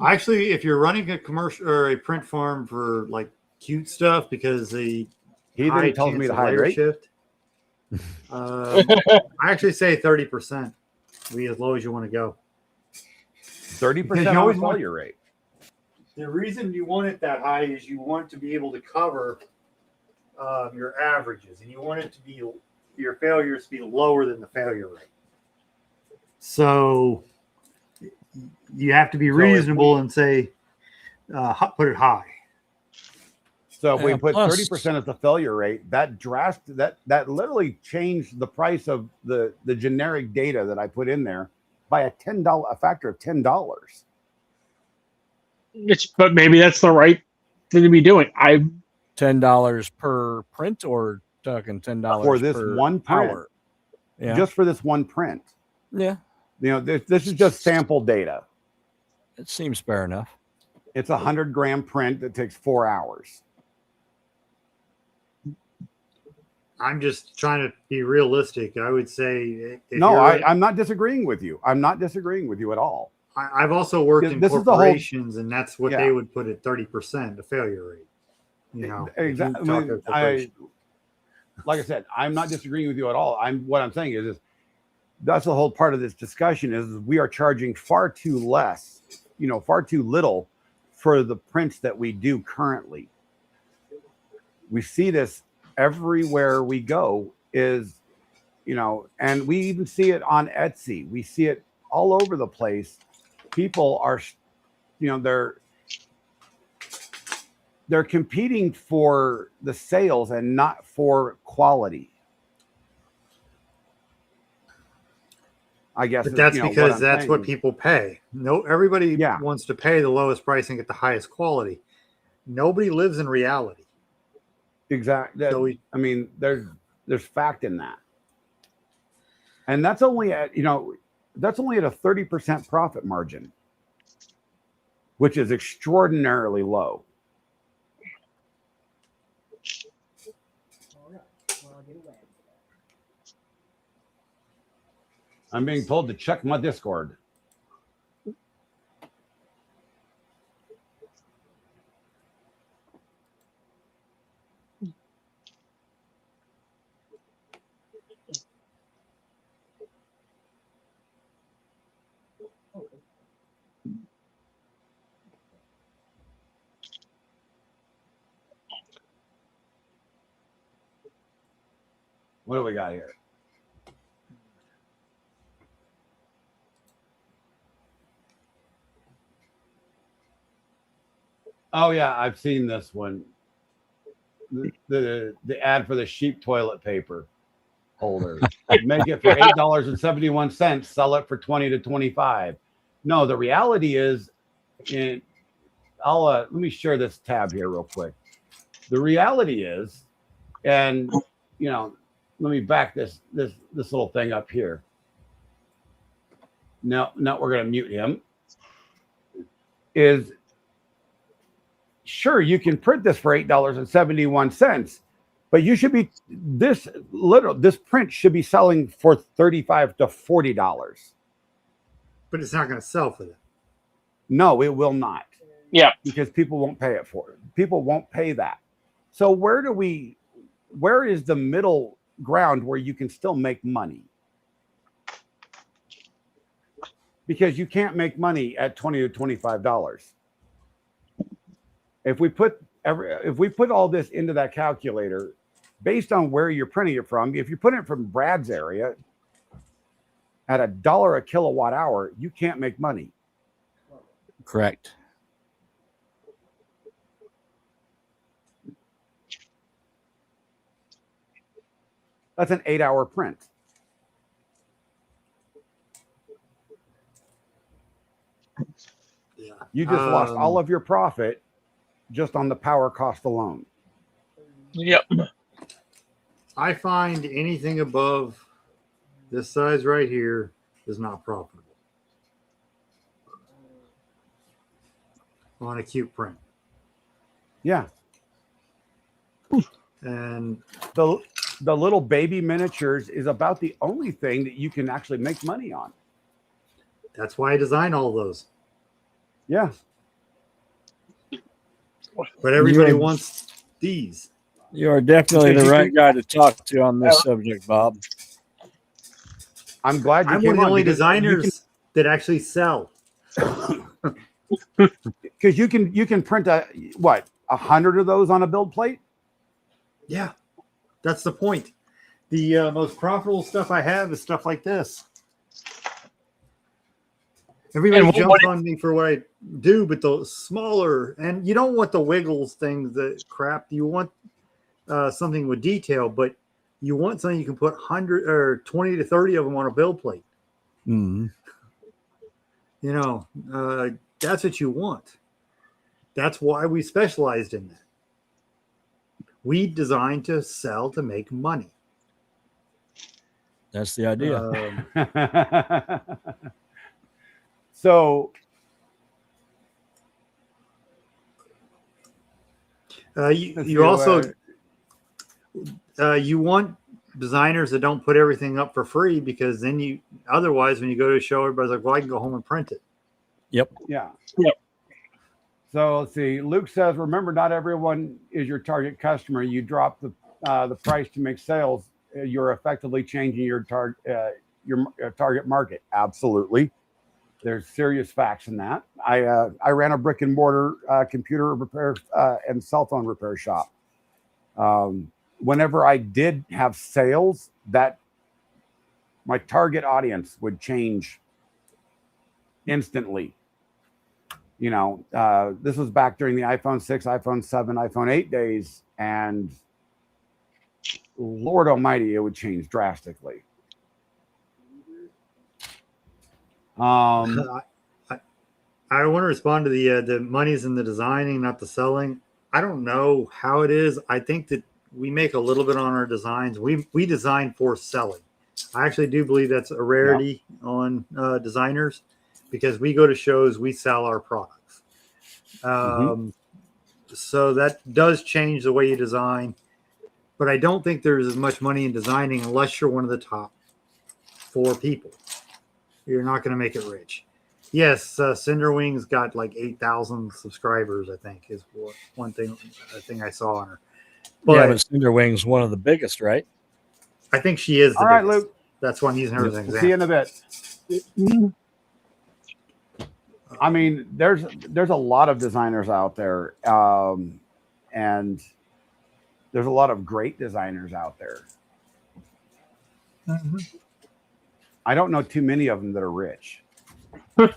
Actually, if you're running a commercial or a print farm for like cute stuff, because the
He then tells me the high rate.
shift, I actually say 30%. Be as low as you want to go.
30%
always
on
want-
failure rate.
The reason you want it that high is you want to be able to cover your averages, and you want it to be your failures to be lower than the failure rate. So you have to be reasonable and say put it high.
So if we
Yeah,
put
plus-
30% as the failure rate, that literally changed the price of the generic data that I put in there by a factor of $10.
But maybe that's the right thing to be doing.
$10 per print, or talking $10
For this
per
one print.
hour? Yeah.
Just for this one print.
Yeah.
This is just sample data.
It seems fair enough.
It's a 100-gram print that takes 4 hours.
I'm just trying to be realistic. I would say
No, I'm not disagreeing with you. I'm not disagreeing with you at all.
I've also worked in
This is the whole-
corporations, and that's what
Yeah.
they would put at 30%, the failure rate.
Exactly. Like I said, I'm not disagreeing with you at all. What I'm saying is that's the whole part of this discussion is we are charging far too little for the prints that we do currently. We see this everywhere we go and we even see it on Etsy. We see it all over the place. People are, they're competing for the sales and not for quality. I guess.
But that's because that's what
saying.
people pay. No, everybody
Yeah.
wants to pay the lowest price and get the highest quality. Nobody lives in reality.
Exactly.
So
there's fact in that, and that's only at a 30% profit margin, which is extraordinarily low. I'm being told to check my Discord. What do we got here? Oh yeah, I've seen this one. The ad for the sheep toilet paper holder. Make it for $8.71. Sell it for 20 to 25. No, the reality is, let me share this tab here real quick. The reality is, and let me back this little thing up here. Now we're gonna mute him. Is sure, you can print this for $8.71, but you should be this print should be selling for $35 to $40.
But it's not going to sell for that.
No, it will not.
Yeah.
Because people won't pay it for it. People won't pay that. So where is the middle ground where you can still make money? Because you can't make money at $20 to $25. If we put all this into that calculator, based on where you're printing it from, if you're putting it from Brad's area at $1 a kilowatt hour, you can't make money.
Correct.
That's an 8-hour print.
Yeah.
You just lost all of your profit just on the power cost alone.
Yep.
I find anything above this size right here is not profitable on a cube print.
Yeah.
And
The little baby miniatures is about the only thing that you can actually make money on.
that's why I design all those.
Yeah.
But everybody wants these.
You are definitely the right guy to talk to on this subject, Bob.
I'm glad you
I'm
came
one of the
on
only
because
designers that actually sell.
Because you can print 100 of those on a build plate.
Yeah, that's the point. The most profitable stuff I have is stuff like this. Everybody jumps on me for what I do, but the smaller, and you don't want the wiggles things, the crap. You want something with detail, but you want something you can put 100 or 20 to 30 of them on a build plate.
Mm-hmm.
You know, that's what you want. That's why we specialized in that. We designed to sell to make money.
That's the idea.
So
you also you want designers that don't put everything up for free, because then otherwise when you go to a show, everybody's like, well, I can go home and print it.
Yep.
Yeah.
Yep.
So let's see. Luke says, remember, not everyone is your target customer. You drop the price to make sales. You're effectively changing your target market. Absolutely. There's serious facts in that. I ran a brick and mortar computer repair and cell phone repair shop. Whenever I did have sales, that my target audience would change instantly. You know, this was back during the iPhone 6, iPhone 7, iPhone 8 days, and Lord Almighty, it would change drastically.
I want to respond to the money's in the designing, not the selling. I don't know how it is. I think that we make a little bit on our designs. We design for selling. I actually do believe that's a rarity on designers, because we go to shows, we sell our products. So that does change the way you design. But I don't think there's as much money in designing unless you're one of the top 4 people. You're not going to make it rich. Yes, Cinderwing's got like 8,000 subscribers, I think, is one thing I saw on her. But
yeah, but Cinderwing's one of the biggest, right?
I think she is the
all right,
biggest.
Luke.
That's why I'm using her as an example.
See you in a bit. I mean, there's a lot of designers out there, and there's a lot of great designers out there.
Mm-hmm.
I don't know too many of them that are rich. I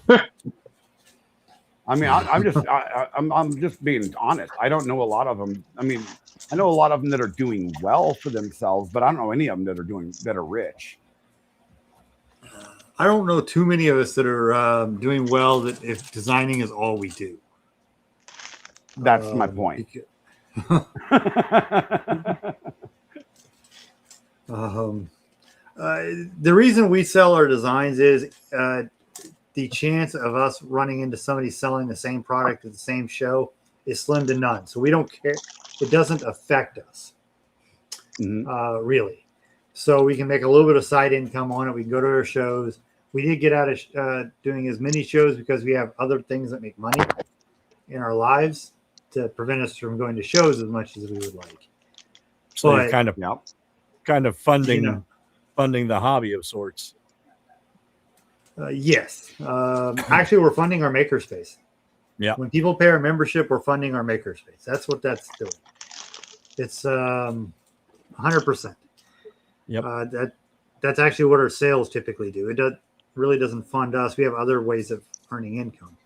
mean, I'm just being honest. I don't know a lot of them. I mean, I know a lot of them that are doing well for themselves, but I don't know any of them that are rich.
I don't know too many of us that are doing well that if designing is all we do.
That's my point.
The reason we sell our designs is the chance of us running into somebody selling the same product at the same show is slim to none. So we don't care. It doesn't affect us, really. So we can make a little bit of side income on it. We can go to our shows. we did get out of doing as many shows because we have other things that make money in our lives to prevent us from going to shows as much as we would like.
So
But,
you're kind of funding
you know,
funding the hobby of sorts.
yes. Actually, we're funding our makerspace.
Yeah.
When people pay our membership, we're funding our makerspace. That's what that's doing. It's 100%.
Yep.
That's actually what our sales typically do. It really doesn't fund us. We have other ways of earning income.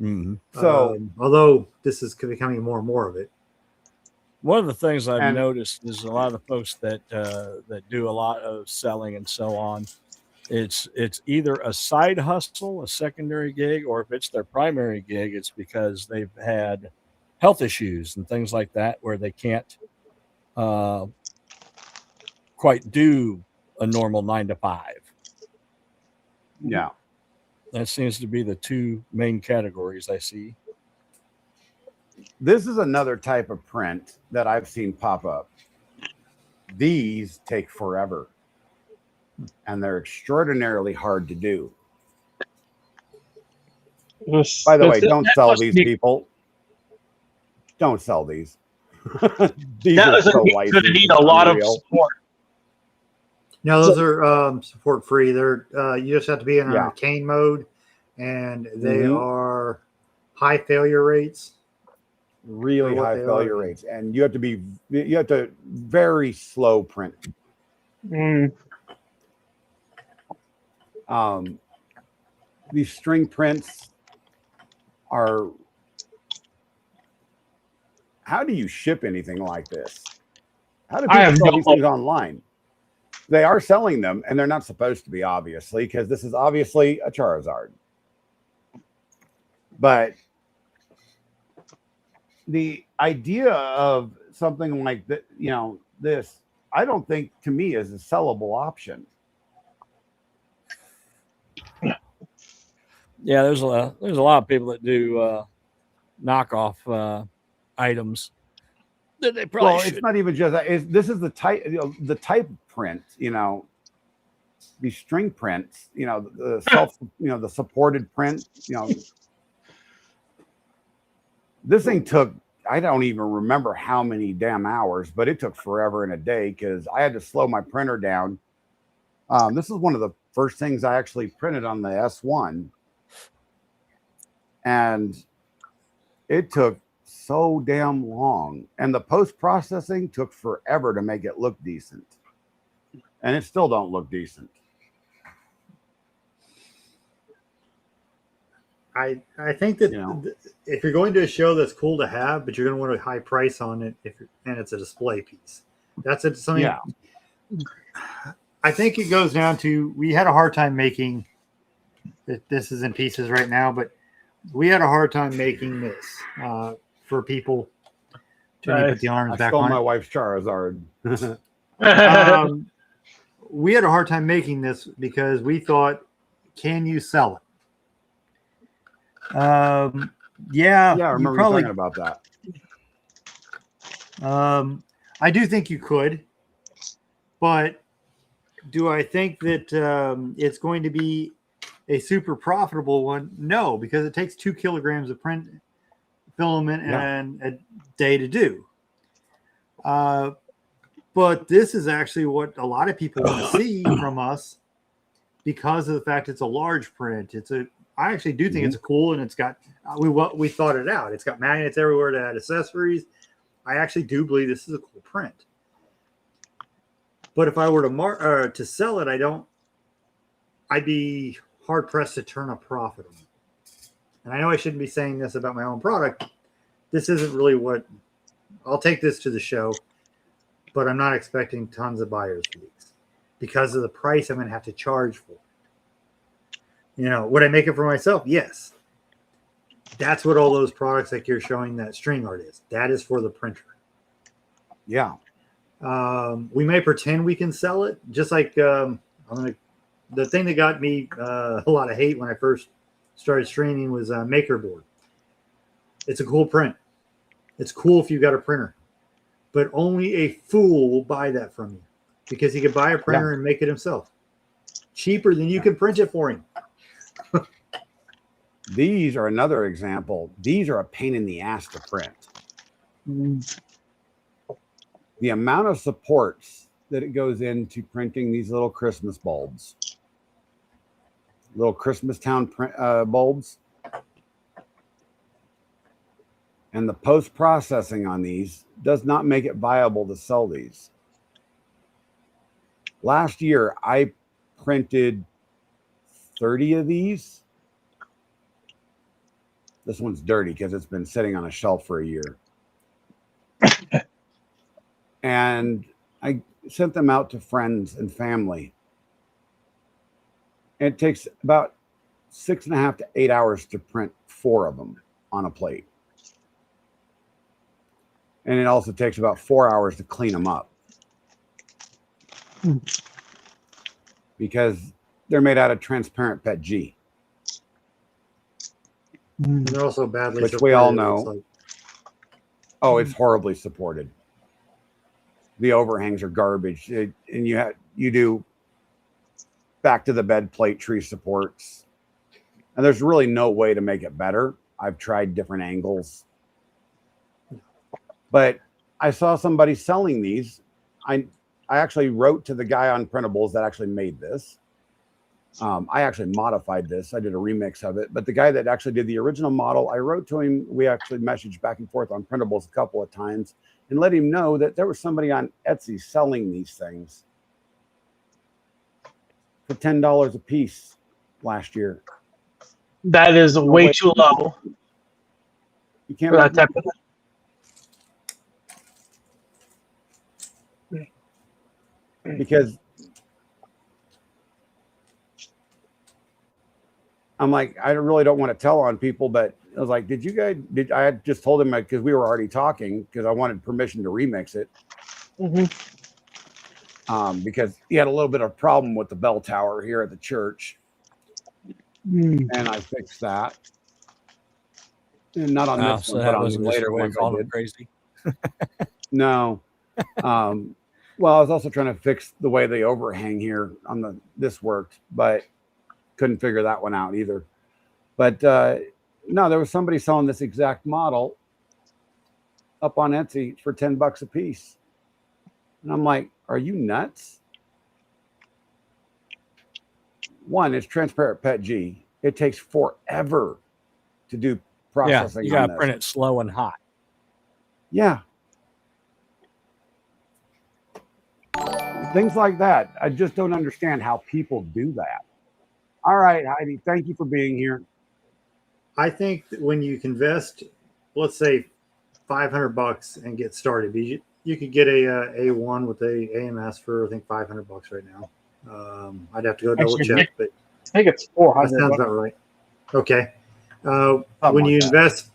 Mm-hmm.
So,
although this is becoming more and more of it.
One of the things I've
And-
noticed is a lot of the folks that do a lot of selling and so on. It's either a side hustle, a secondary gig, or if it's their primary gig, it's because they've had health issues and things like that where they can't quite do a normal 9 to 5.
yeah.
That seems to be the two main categories I see.
This is another type of print that I've seen pop up. These take forever, and they're extraordinarily hard to do. By the way, don't sell these people. Don't sell these. These
That
are
was
so
going to need a
licensed,
lot of
unreal.
support.
No, those are support free. They're you just have to be in
Yeah.
arcane mode, and they
Mhm.
are high failure rates.
Really
For what
high
they
failure
are.
rates, and you have to very slow print.
Mm.
These string prints are. How do you ship anything like this? How do
I
people
have
sell
no
these things online? They are selling them, and they're not supposed to be, obviously, because this is obviously a Charizard. But the idea of something like that, this, I don't think to me is a sellable option.
Yeah, there's a lot of people that do knockoff items that they probably
Well,
should.
it's not even just that. This is the type, the type of print, these string prints, the the supported print, this thing took, I don't even remember how many damn hours, but it took forever and a day because I had to slow my printer down. This is one of the first things I actually printed on the S1. And it took so damn long. And the post-processing took forever to make it look decent. And it still don't look decent.
I think that if you're going to a show that's cool to have, but you're going to want a high price on it, and it's a display piece, that's something.
Yeah.
I think it goes down to, we had a hard time making this is in pieces right now, but we had a hard time making this for people to put the arms
I
back
stole
on.
my wife's Charizard.
We had a hard time making this because we thought, can you sell it? Yeah,
I remember you talking about that.
I do think you could, but do I think that it's going to be a super profitable one? No, because it takes 2 kilograms of print filament and a day to do. But this is actually what a lot of people want to see from us because of the fact it's a large print. I actually do think it's cool, and it's got we thought it out. It's got magnets everywhere to add accessories. I actually do believe this is a cool print. But if I were to sell it, I'd be hard pressed to turn a profit on it. And I know I shouldn't be saying this about my own product. This isn't really what I'll take this to the show, but I'm not expecting tons of buyers for these because of the price I'm going to have to charge for it. Would I make it for myself? Yes. That's what all those products like you're showing that string art is. That is for the printer.
Yeah.
We may pretend we can sell it, just like the thing that got me a lot of hate when I first started streaming was MakerBoard. It's a cool print. It's cool if you've got a printer, but only a fool will buy that from you because he could buy a printer and make it himself. cheaper than you can print it for him.
These are another example. These are a pain in the ass to print. The amount of supports that it goes into printing these little Christmas bulbs, little Christmas town bulbs, and the post-processing on these does not make it viable to sell these. Last year, I printed 30 of these. This one's dirty because it's been sitting on a shelf for a year. And I sent them out to friends and family. It takes about 6.5 to 8 hours to print 4 of them on a plate. And it also takes about 4 hours to clean them up. Because they're made out of transparent PETG.
And they're also badly
which we all
supported,
know.
it's like-
Oh, it's horribly supported. The overhangs are garbage. And you do back to the bed plate tree supports. And there's really no way to make it better. I've tried different angles. But I saw somebody selling these. I actually wrote to the guy on printables that actually made this. I actually modified this. I did a remix of it. But the guy that actually did the original model, I wrote to him. We actually messaged back and forth on printables a couple of times and let him know that there was somebody on Etsy selling these things for $10 a piece last year.
That is way too low
You can't
for that
make
type of.
because I'm like, I really don't want to tell on people, but I was like, I had just told him because we were already talking because I wanted permission to remix it. Because he had a little bit of problem with the bell tower here at the church. And I fixed that. And not on this
So
one,
that
but on the
wasn't just
later
really
ones I
calling
did.
him crazy.
No. Well, I was also trying to fix the way the overhang here on this worked, but couldn't figure that one out either. But no, there was somebody selling this exact model up on Etsy for $10 a piece. And I'm like, are you nuts? One, it's transparent PETG. It takes forever to do processing.
You gotta print it slow and hot.
Yeah. Things like that. I just don't understand how people do that. All right, Heidi, thank you for being here.
I think that when you invest, let's say $500 and get started, you could get a A1 with a AMS for I think $500 right now. I'd have to go double check, but
I think it's
that
400.
sounds about right. Okay. When
like
you
that.
invest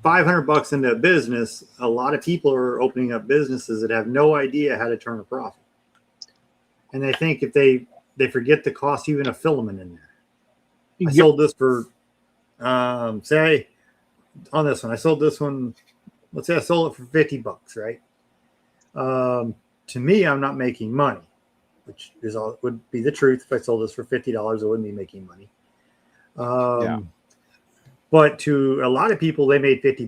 $500 into a business, a lot of people are opening up businesses that have no idea how to turn a profit, and they think if they forget the cost even of filament in there. I sold this for, say, on this one, I sold this one. Let's say I sold it for $50, right? To me, I'm not making money, which would be the truth. If I sold this for $50, I wouldn't be making money.
Yeah.
But to a lot of people, they made $50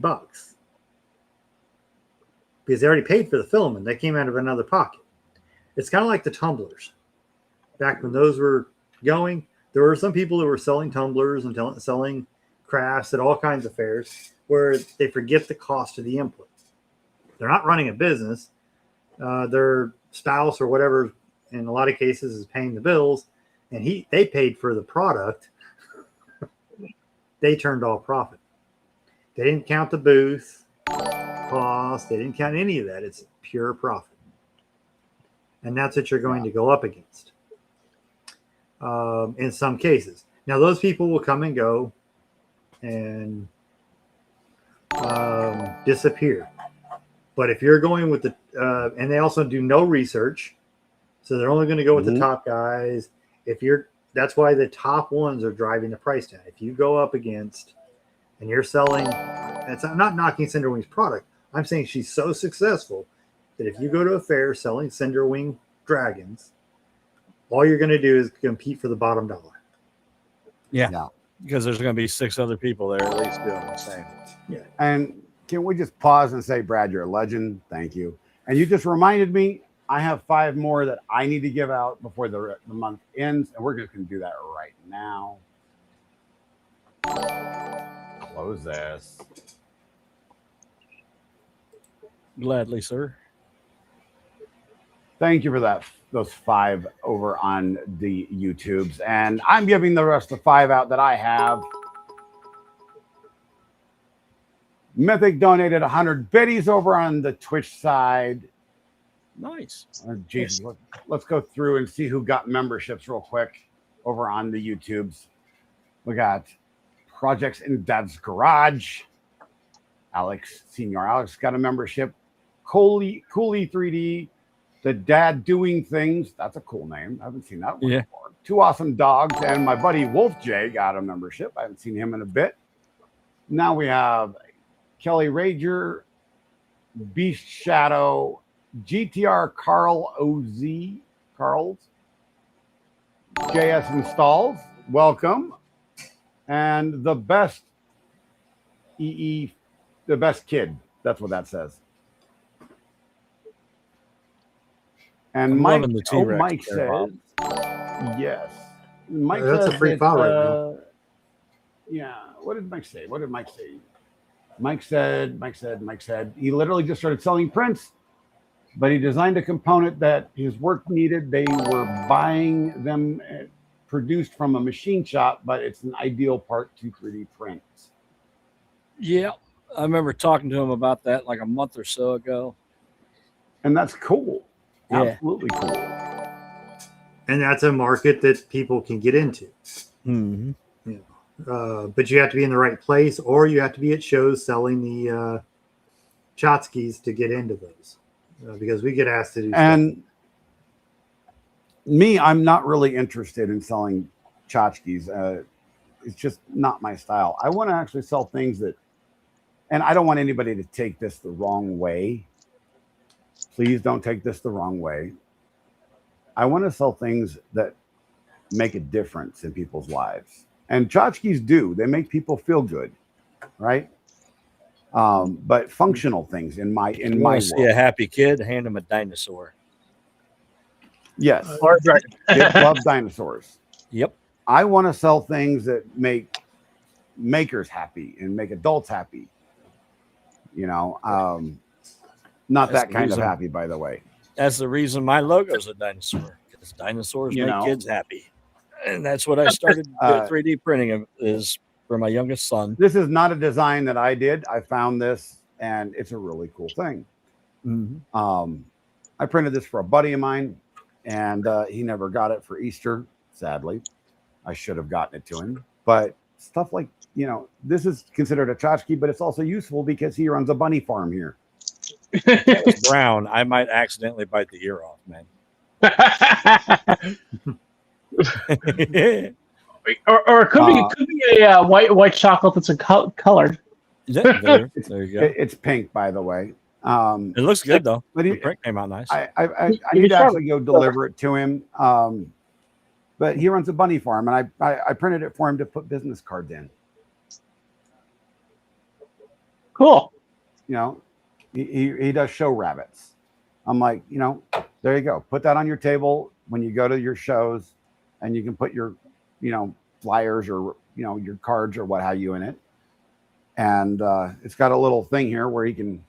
because they already paid for the filament. They came out of another pocket. It's kind of like the tumblers. Back when those were going, there were some people that were selling tumblers and selling crafts at all kinds of fairs where they forget the cost of the input. They're not running a business. Their spouse or whatever, in a lot of cases, is paying the bills, and they paid for the product. They turned all profit. They didn't count the booth cost. They didn't count any of that. It's pure profit. And that's what you're going to go up against in some cases. Now, those people will come and go and disappear. But if you're going with and they also do no research, so they're only going to go with the top guys. That's why the top ones are driving the price down. If you go up against and you're selling, I'm not knocking Cinderwing's product. I'm saying she's so successful that if you go to a fair selling Cinderwing dragons, all you're going to do is compete for the bottom dollar.
Yeah. Because there's going to be 6 other people there at least doing the same.
Yeah.
And can we just pause and say, Brad, you're a legend. Thank you. And you just reminded me, I have 5 more that I need to give out before the month ends, and we're just going to do that right now. Close this.
Gladly, sir.
Thank you for that. Those 5 over on the YouTubes, and I'm giving the rest of the 5 out that I have. Mythic donated 100 biddies over on the Twitch side.
Nice.
Geez, let's go through and see who got memberships real quick over on the YouTubes. We got Projects in Dad's Garage. Senior Alex got a membership. Cooley 3D, the Dad Doing Things. That's a cool name. I haven't seen that one before. 2 Awesome Dogs, and my buddy Wolf J got a membership. I haven't seen him in a bit. Now we have Kelly Rager, Beast Shadow, GTR Carl OZ, Carl's, JS Installs, welcome, and the best the best kid. That's what that says. And
I'm
Mike,
the T-Rex
Mike
there,
says, yes. Mike
That's
says
a free file right now.
Yeah. What did Mike say? Mike said he literally just started selling prints, but he designed a component that his work needed. They were buying them produced from a machine shop, but it's an ideal part to 3D print.
Yeah. I remember talking to him about that like a month or so ago.
And that's cool.
Yeah.
Absolutely cool.
And that's a market that people can get into.
Mm-hmm.
But you have to be in the right place, or you have to be at shows selling the tchotchkes to get into those. Because we get asked to do
and me, I'm not really interested in selling tchotchkes. It's just not my style. I want to actually sell things that, and I don't want anybody to take this the wrong way. Please don't take this the wrong way. I want to sell things that make a difference in people's lives. And tchotchkes do. They make people feel good, right? But functional things in my
world. See a happy kid, hand him a dinosaur.
Yes. Kids love dinosaurs.
Yep.
I want to sell things that make makers happy and make adults happy. Not
That's
that kind
reason.
of happy, by the way.
That's the reason my logo's a dinosaur, because dinosaurs make kids happy. And that's what I started 3D printing of, is for my youngest son.
This is not a design that I did. I found this, and it's a really cool thing.
Mm-hmm.
I printed this for a buddy of mine, and he never got it for Easter, sadly. I should have gotten it to him. But stuff like, this is considered a tchotchke, but it's also useful because he runs a bunny farm here.
It's brown. I might accidentally bite the ear off, man.
or it could be a white chocolate that's colored.
There you go.
It's pink, by the way.
It looks good though.
But
the print came out nice.
I need to actually go deliver it to him. But he runs a bunny farm, and I printed it for him to put business cards in.
Cool.
He does show rabbits. I'm like, there you go. Put that on your table when you go to your shows, and you can put your, flyers or, your cards or what have you in it. And it's got a little thing here where he can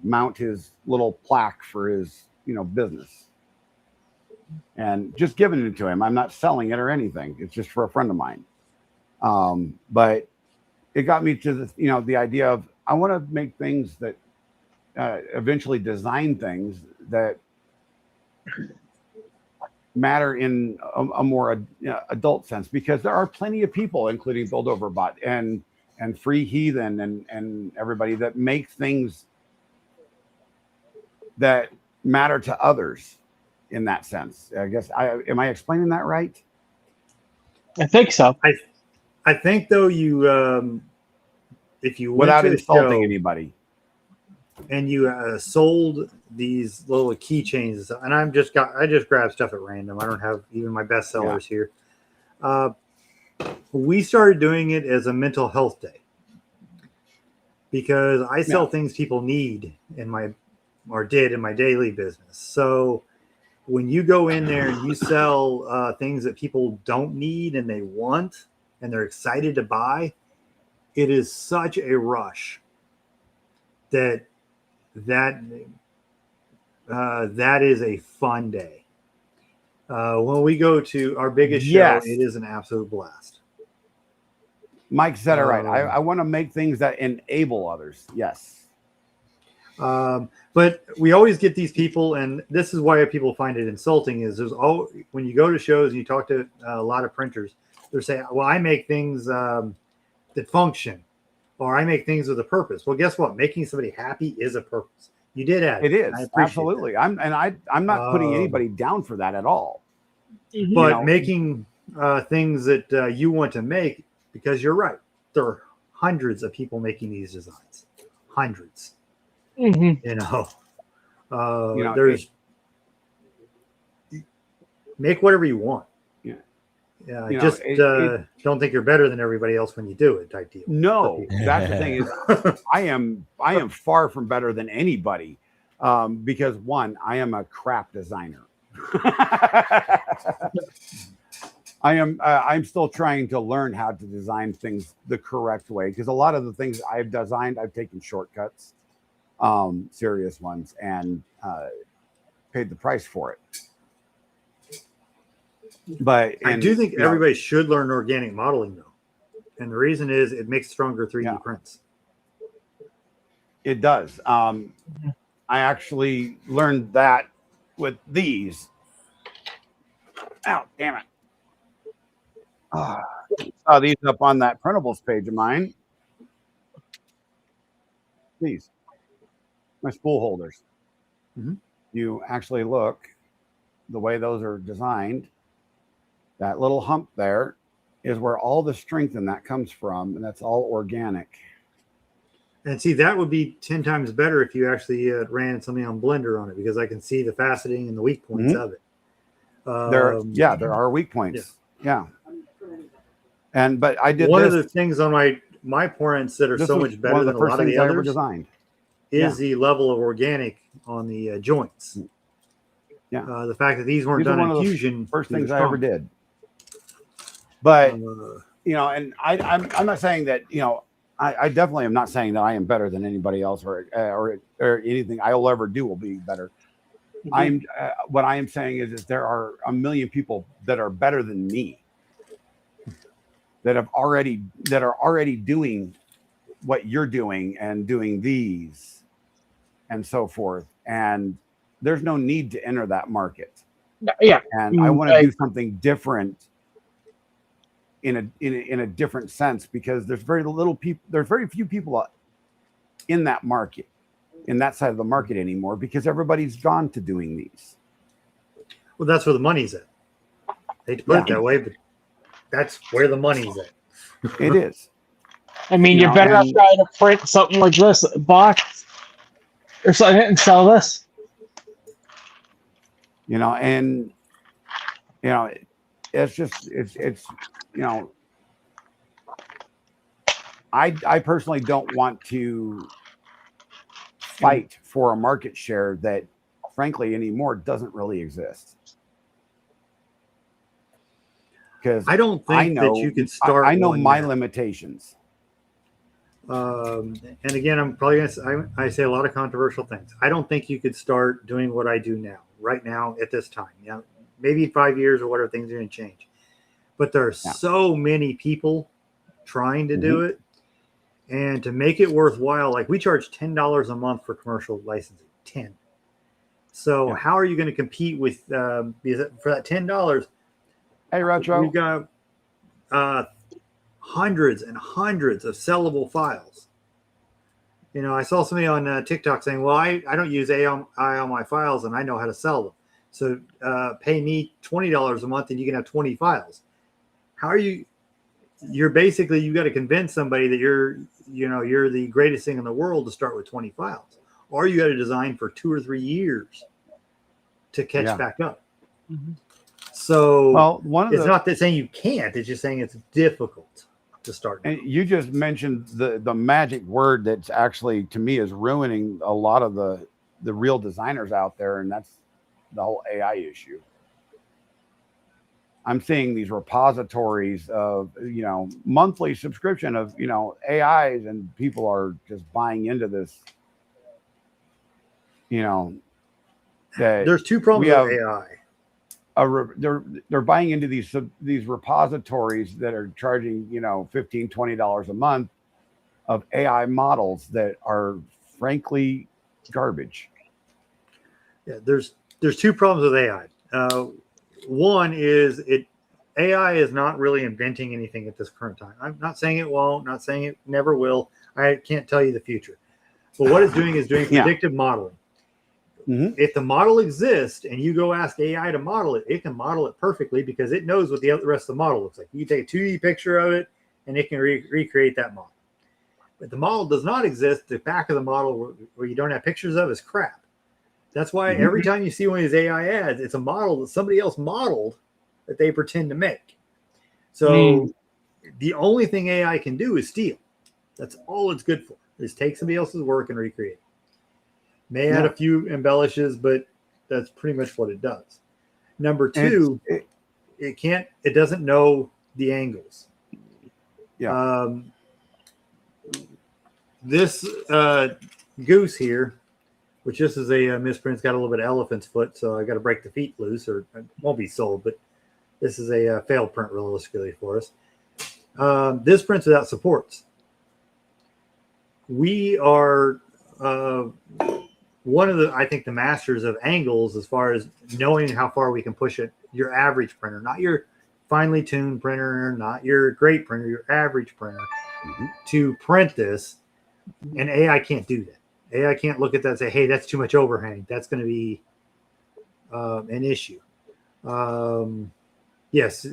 mount his little plaque for his, business. And just giving it to him. I'm not selling it or anything. It's just for a friend of mine. But it got me to the, the idea of, I want to make things that eventually design things that matter in a more adult sense, because there are plenty of people, including Build Overbot and Free Heathen and everybody, that make things that matter to others in that sense. I guess am I explaining that right?
I think so.
I think though, you if you went
without
to the
insulting
show,
anybody.
and you sold these little keychains, and I just grabbed stuff at random. I don't have even my best sellers here. We started doing it as a mental health day because I sell things people need did in my daily business. So when you go in there and you sell things that people don't need and they want and they're excited to buy, it is such a rush that is a fun day. When we go to our biggest show, it is an absolute blast.
Mike said it right. I want to make things that enable others. Yes.
But we always get these people, and this is why people find it insulting, is when you go to shows and you talk to a lot of printers, they're saying, well, I make things that function, or I make things with a purpose. Well, guess what? Making somebody happy is a purpose. You did add
it. It is. Absolutely. That. I'm not putting anybody down for that at all.
But making things that you want to make, because you're right, there are hundreds of people making these designs. Hundreds. There's make whatever you want. Don't think you're better than everybody else when you do it, type deal.
No, that's the thing is I am far from better than anybody, because one, I am a crap designer. I'm still trying to learn how to design things the correct way, because a lot of the things I've designed, I've taken shortcuts, serious ones, and paid the price for it. But
I do think everybody should learn organic modeling, though, and the reason is it makes stronger 3D prints.
It does. I actually learned that with these. Oh, damn it. Saw these up on that printables page of mine. These, my spool holders. You actually look the way those are designed. That little hump there is where all the strength in that comes from, and that's all organic.
And see, that would be 10 times better if you actually ran something on Blender on it, because I can see the faceting and the weak points of it.
There are weak points. But I did
one of the things on my prints that are so much better than a lot of the others
designed
is the level of organic on the joints. The fact that these weren't done in Fusion,
first things I ever did. But and I'm not saying that I definitely am not saying that I am better than anybody else or anything I'll ever do will be better. What I am saying is there are a million people that are better than me that are already doing what you're doing and doing these and so forth, and there's no need to enter that market. And I want to do something different in a different sense, because there's very few people in that market, in that side of the market anymore, because everybody's gone to doing these.
Well, that's where the money's at. I hate to put it that way, but that's where the money's at.
It is.
I mean, you're better off trying to print something like this, a box or something, and sell this.
It's I personally don't want to fight for a market share that frankly anymore doesn't really exist. Because
I don't think that you can start.
I know my limitations.
And again, I'm probably going I say a lot of controversial things. I don't think you could start doing what I do now, right now at this time. Maybe in 5 years or whatever, things are going to change. But there are so many people trying to do it. And to make it worthwhile, like we charge $10 a month for commercial licensing, 10. So how are you going to compete with for that $10?
Hey, Retro.
We've got hundreds and hundreds of sellable files. I saw somebody on TikTok saying, well, I don't use AI on my files and I know how to sell them. So pay me $20 a month and you can have 20 files. How are you? You've got to convince somebody that you're the greatest thing in the world to start with 20 files. or you got to design for 2 or 3 years to catch back up. So
well, it's
not that saying you can't, it's just saying it's difficult to start.
And you just mentioned the magic word that's actually, to me, is ruining a lot of the real designers out there, and that's the whole AI issue. I'm seeing these repositories of, monthly subscription of, AIs, and people are just buying into this, that
there's 2 problems with AI.
They're buying into these repositories that are charging, $15, $20 a month of AI models that are frankly garbage.
Yeah, there's 2 problems with AI. One is AI is not really inventing anything at this current time. I'm not saying it won't, not saying it never will. I can't tell you the future. But what it's doing is doing predictive modeling. If the model exists and you go ask AI to model it, it can model it perfectly because it knows what the rest of the model looks like. You can take a 2D picture of it and it can recreate that model. But the model does not exist. The back of the model where you don't have pictures of is crap. That's why every time you see one of these AI ads, it's a model that somebody else modeled that they pretend to make. So the only thing AI can do is steal. That's all it's good for, is take somebody else's work and recreate it. May add a few embellishes, but that's pretty much what it does. Number 2, it doesn't know the angles. This goose here, which this is a misprint, it's got a little bit of elephant's foot, so I got to break the feet loose or it won't be sold, but this is a failed print realistically for us. This print's without supports. We are one of the, I think, the masters of angles as far as knowing how far we can push it. Your average printer, not your finely tuned printer, not your great printer, your average printer, to print this. And AI can't do that. AI can't look at that and say, hey, that's too much overhang. That's going to be an issue. Yes,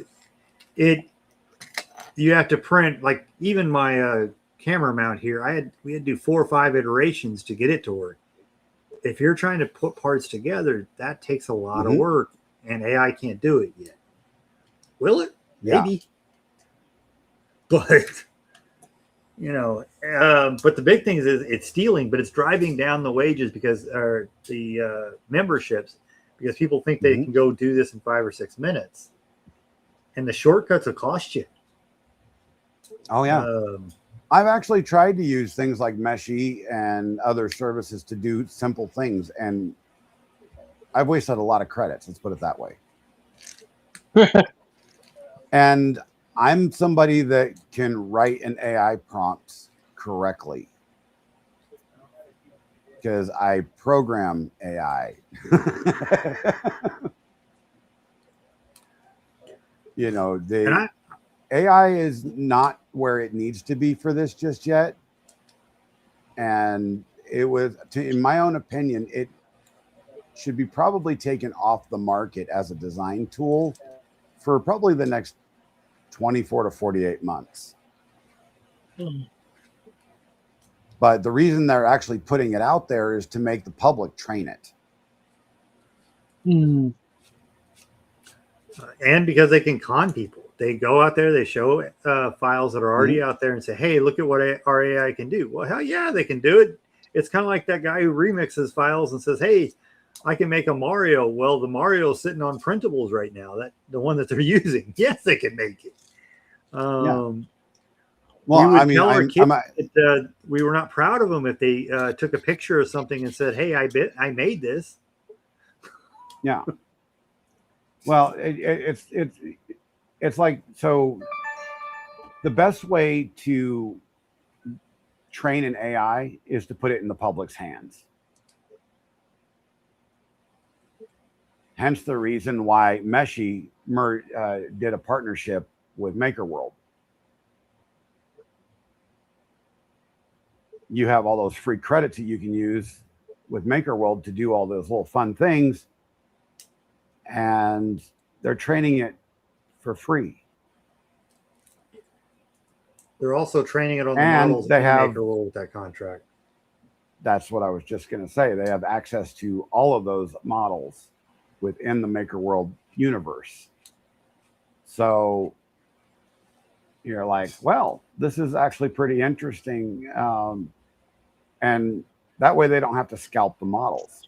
you have to print, like even my camera mount here, we had to do 4 or 5 iterations to get it to work. If you're trying to put parts together, that takes a lot of work, and AI can't do it yet. Will it? Maybe. But but the big thing is it's stealing, but it's driving down the wages because the memberships, because people think they can go do this in 5 or 6 minutes, and the shortcuts will cost you.
Oh yeah. I've actually tried to use things like Meshy and other services to do simple things, and I've wasted a lot of credits. Let's put it that way. And I'm somebody that can write an AI prompt correctly because I program AI. AI is not where it needs to be for this just yet. And in my own opinion, it should be probably taken off the market as a design tool for probably the next 24 to 48 months. But the reason they're actually putting it out there is to make the public train it.
And because they can con people. They go out there, they show files that are already out there and say, hey, look at what our AI can do. Well, hell yeah, they can do it. It's kind of like that guy who remixes files and says, hey, I can make a Mario. Well, the Mario's sitting on printables right now, the one that they're using. Yes, they can make it. Well, I mean, tell our kids that, we were not proud of them if they took a picture of something and said, hey, I made this.
Yeah. Well, it's like, so the best way to train an AI is to put it in the public's hands. Hence the reason why Meshy did a partnership with MakerWorld. You have all those free credits that you can use with MakerWorld to do all those little fun things, and they're training it for free.
They're also training it on the models they have MakerWorld with that contract.
that's what I was just going to say. They have access to all of those models within the Maker World universe. So you're like, well, this is actually pretty interesting. And that way they don't have to scalp the models.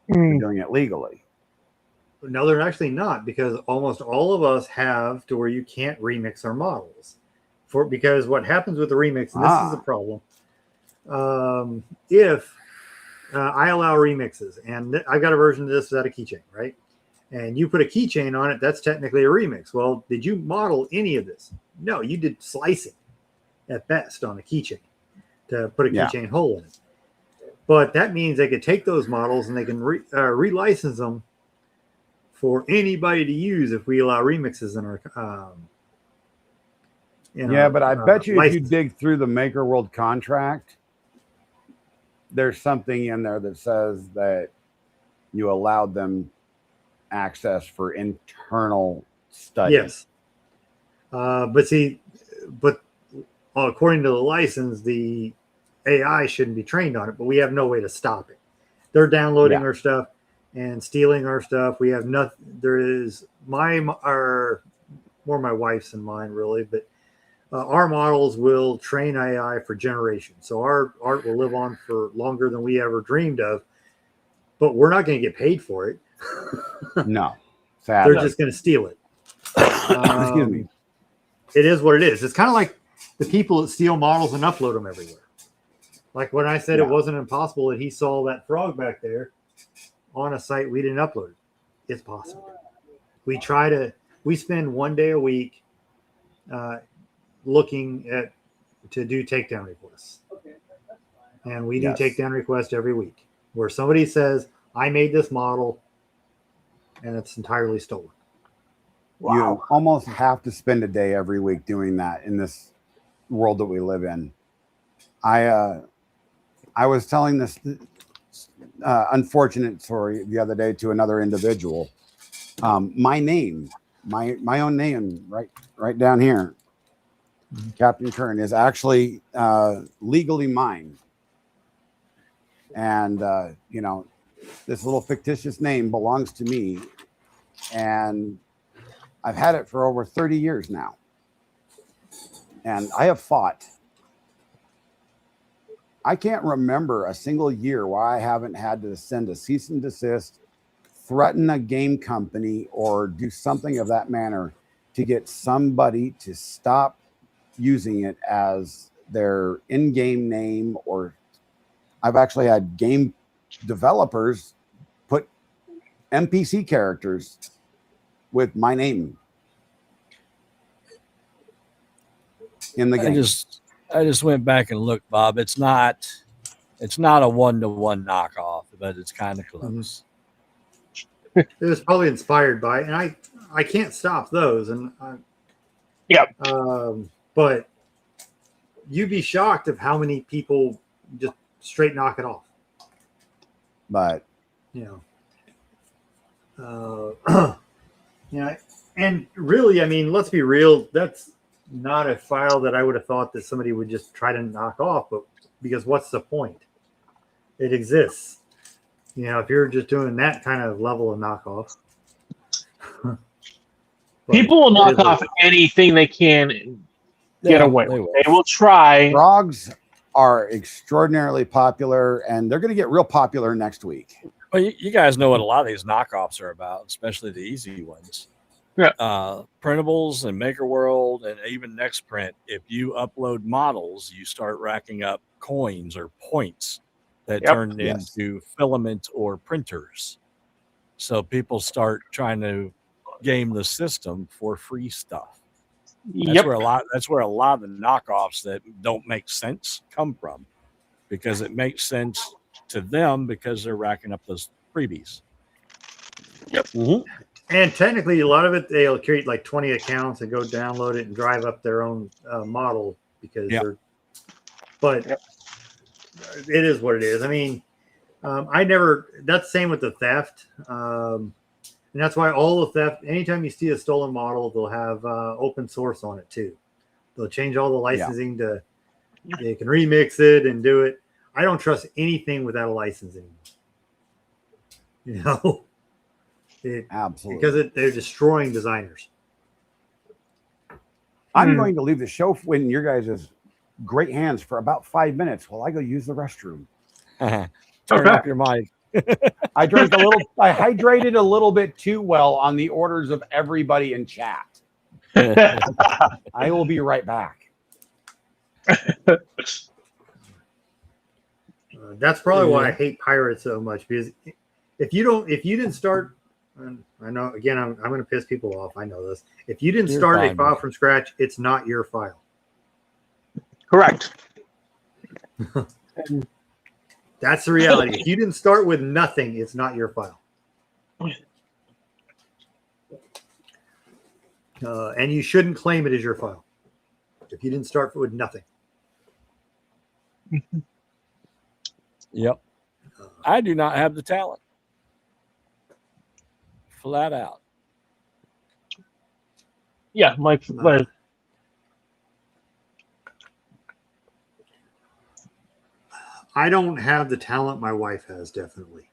They're doing it legally.
No, they're actually not, because almost all of us have to where you can't remix our models. Because what happens with the remix, and this is the problem, if I allow remixes, and I've got a version of this without a keychain, right? And you put a keychain on it, that's technically a remix. Well, did you model any of this? No, you did slicing at best on a keychain to put a keychain hole in it. But that means they could take those models and they can relicense them for anybody to use if we allow remixes in our
but I bet you if you dig through the Maker World contract, there's something in there that says that you allowed them access for internal study.
Yes. But according to the license, the AI shouldn't be trained on it, but we have no way to stop it. They're downloading our stuff and stealing our stuff. We have nothing. There is more my wife's than mine, really, but our models will train AI for generations. So our art will live on for longer than we ever dreamed of, but we're not going to get paid for it.
No. Sadly.
They're just going to steal it.
Excuse me.
It is what it is. It's kind of like the people that steal models and upload them everywhere. Like when I said it wasn't impossible that he saw that frog back there on a site we didn't upload it. It's possible. We spend 1 day a week looking to do takedown requests. And we do takedown requests every week where somebody says, I made this model and it's entirely stolen.
Wow. You almost have to spend a day every week doing that in this world that we live in. I was telling this unfortunate story the other day to another individual. My name, my own name, right down here, Captain Kearn, is actually legally mine. And this little fictitious name belongs to me, and I've had it for over 30 years now. And I have fought. I can't remember a single year where I haven't had to send a cease and desist, threaten a game company, or do something of that manner to get somebody to stop using it as their in-game name. Or I've actually had game developers put NPC characters with my name in the game.
I just went back and looked, Bob. It's not a 1-to-1 knockoff, but it's kind of close.
It was probably inspired by it, and I can't stop those. And but you'd be shocked of how many people just straight knock it off.
But
and really, I mean, let's be real. That's not a file that I would have thought that somebody would just try to knock off, but because what's the point? It exists. If you're just doing that kind of level of knockoff.
People will knock off anything they can get away with. They will try.
Frogs are extraordinarily popular, and they're going to get real popular next week.
Well, you guys know what a lot of these knockoffs are about, especially the easy ones.
Yeah.
Printables and Maker World and even Nextprint, if you upload models, you start racking up coins or points that turn into filament or printers. So people start trying to game the system for free stuff. That's where a lot of the knockoffs that don't make sense come from, because it makes sense to them because they're racking up those freebies.
Yep. Mm-hmm.
And technically, a lot of it, they'll create like 20 accounts and go download it and drive up their own model because they're. But it is what it is. I mean, that's the same with the theft. And that's why all the theft, anytime you see a stolen model, they'll have open source on it too. They'll change all the licensing to They can remix it and do it. I don't trust anything without a license anymore. You know,
Absolutely.
because they're destroying designers.
I'm going to leave the show in your guys' great hands for about 5 minutes while I go use the restroom.
Turn off your mic.
I hydrated a little bit too well on the orders of everybody in chat. I will be right back.
That's probably why I hate pirates so much, because if you didn't start, I know again I'm going to piss people off. I know this. If you didn't start a file from scratch, it's not your file.
Correct.
That's the reality. If you didn't start with nothing, it's not your file. And you shouldn't claim it as your file if you didn't start with nothing.
Yep. I do not have the talent. Flat out.
Yeah, Mike.
I don't have the talent my wife has, definitely.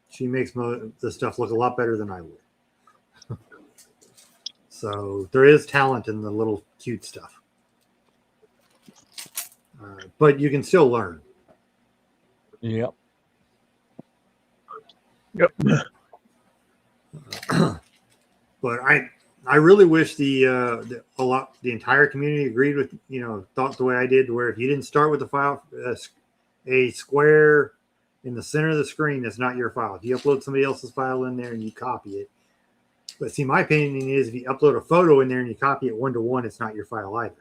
She makes the stuff look a lot better than I would. So there is talent in the little cute stuff. But you can still learn.
Yep.
Yep.
But I really wish the entire community agreed with, thought the way I did, where if you didn't start with the file, a square in the center of the screen, that's not your file. If you upload somebody else's file in there and you copy it, but see, my opinion is if you upload a photo in there and you copy it 1-to-1, it's not your file either.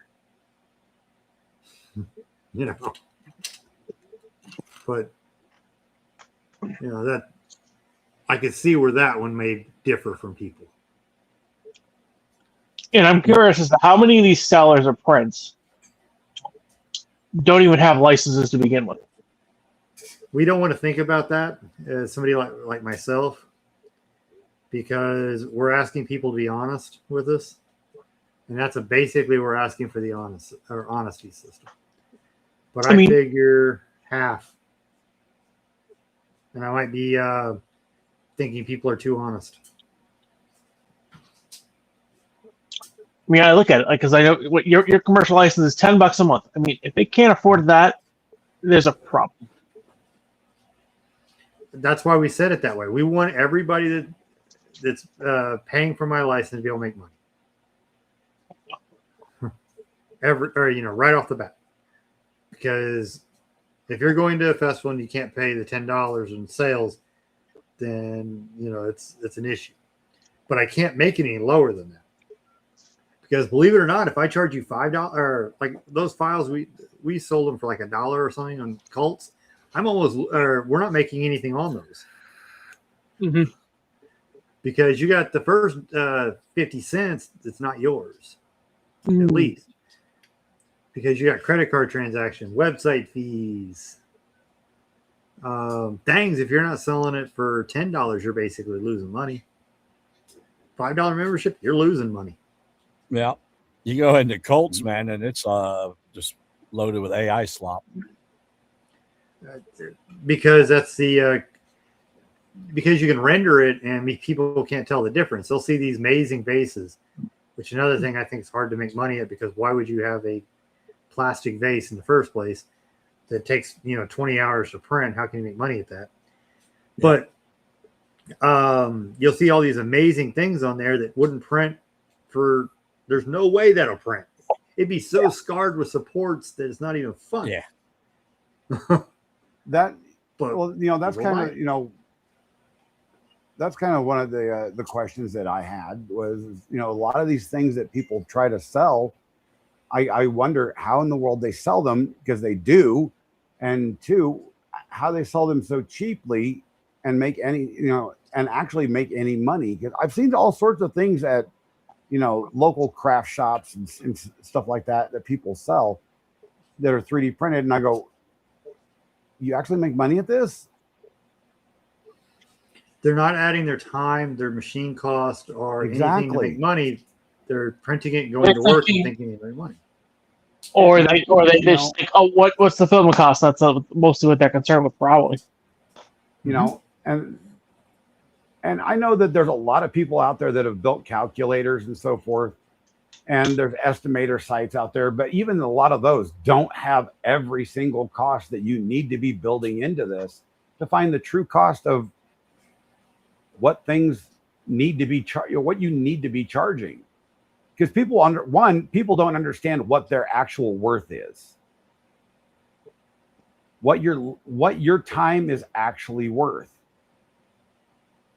But that I could see where that one may differ from people.
And I'm curious as to how many of these sellers of prints don't even have licenses to begin with.
We don't want to think about that as somebody like myself, because we're asking people to be honest with us, and that's basically we're asking for the honesty system. But I figure half, and I might be thinking people are too honest.
I mean, I look at it because I know what your commercial license is $10 a month. I mean, if they can't afford that, there's a problem.
That's why we said it that way. We want everybody that's paying for my license to be able to make money. Right off the bat. Because if you're going to a festival and you can't pay the $10 in sales, then it's an issue. But I can't make it any lower than that. Because believe it or not, if I charge you $5, or like those files, we sold them for like $1 or something on Cults. We're not making anything on those.
Mm-hmm.
Because you got the first 50 cents that's not yours, at least. Because you got credit card transactions, website fees, things. If you're not selling it for $10, you're basically losing money. $5 membership, you're losing money.
Yeah. You go into Colts, man, and it's just loaded with AI slop.
Because that's because you can render it and people can't tell the difference. They'll see these amazing vases, which another thing I think is hard to make money at, because why would you have a plastic vase in the first place that takes 20 hours to print? How can you make money at that? Yeah. But you'll see all these amazing things on there that wouldn't print for. There's no way that'll print. It'd be so scarred with supports that it's not even fun.
Yeah.
That's kind of that's kind of one of the questions that I had was, a lot of these things that people try to sell, I wonder how in the world they sell them, because they do, and two, how they sell them so cheaply and make any, and actually make any money. Because I've seen all sorts of things at, local craft shops and stuff like that people sell that are 3D printed, and I go, you actually make money at this?
They're not adding their time, their machine cost, or anything to make money. They're printing it, going to work, and thinking they make money.
Or they
You
just think, oh, what's the filament cost? That's mostly what they're concerned with, probably.
You know, and I know that there's a lot of people out there that have built calculators and so forth, and there's estimator sites out there, but even a lot of those don't have every single cost that you need to be building into this to find the true cost of what things need to be what you need to be charging. Because people don't understand what their actual worth is. What your time is actually worth.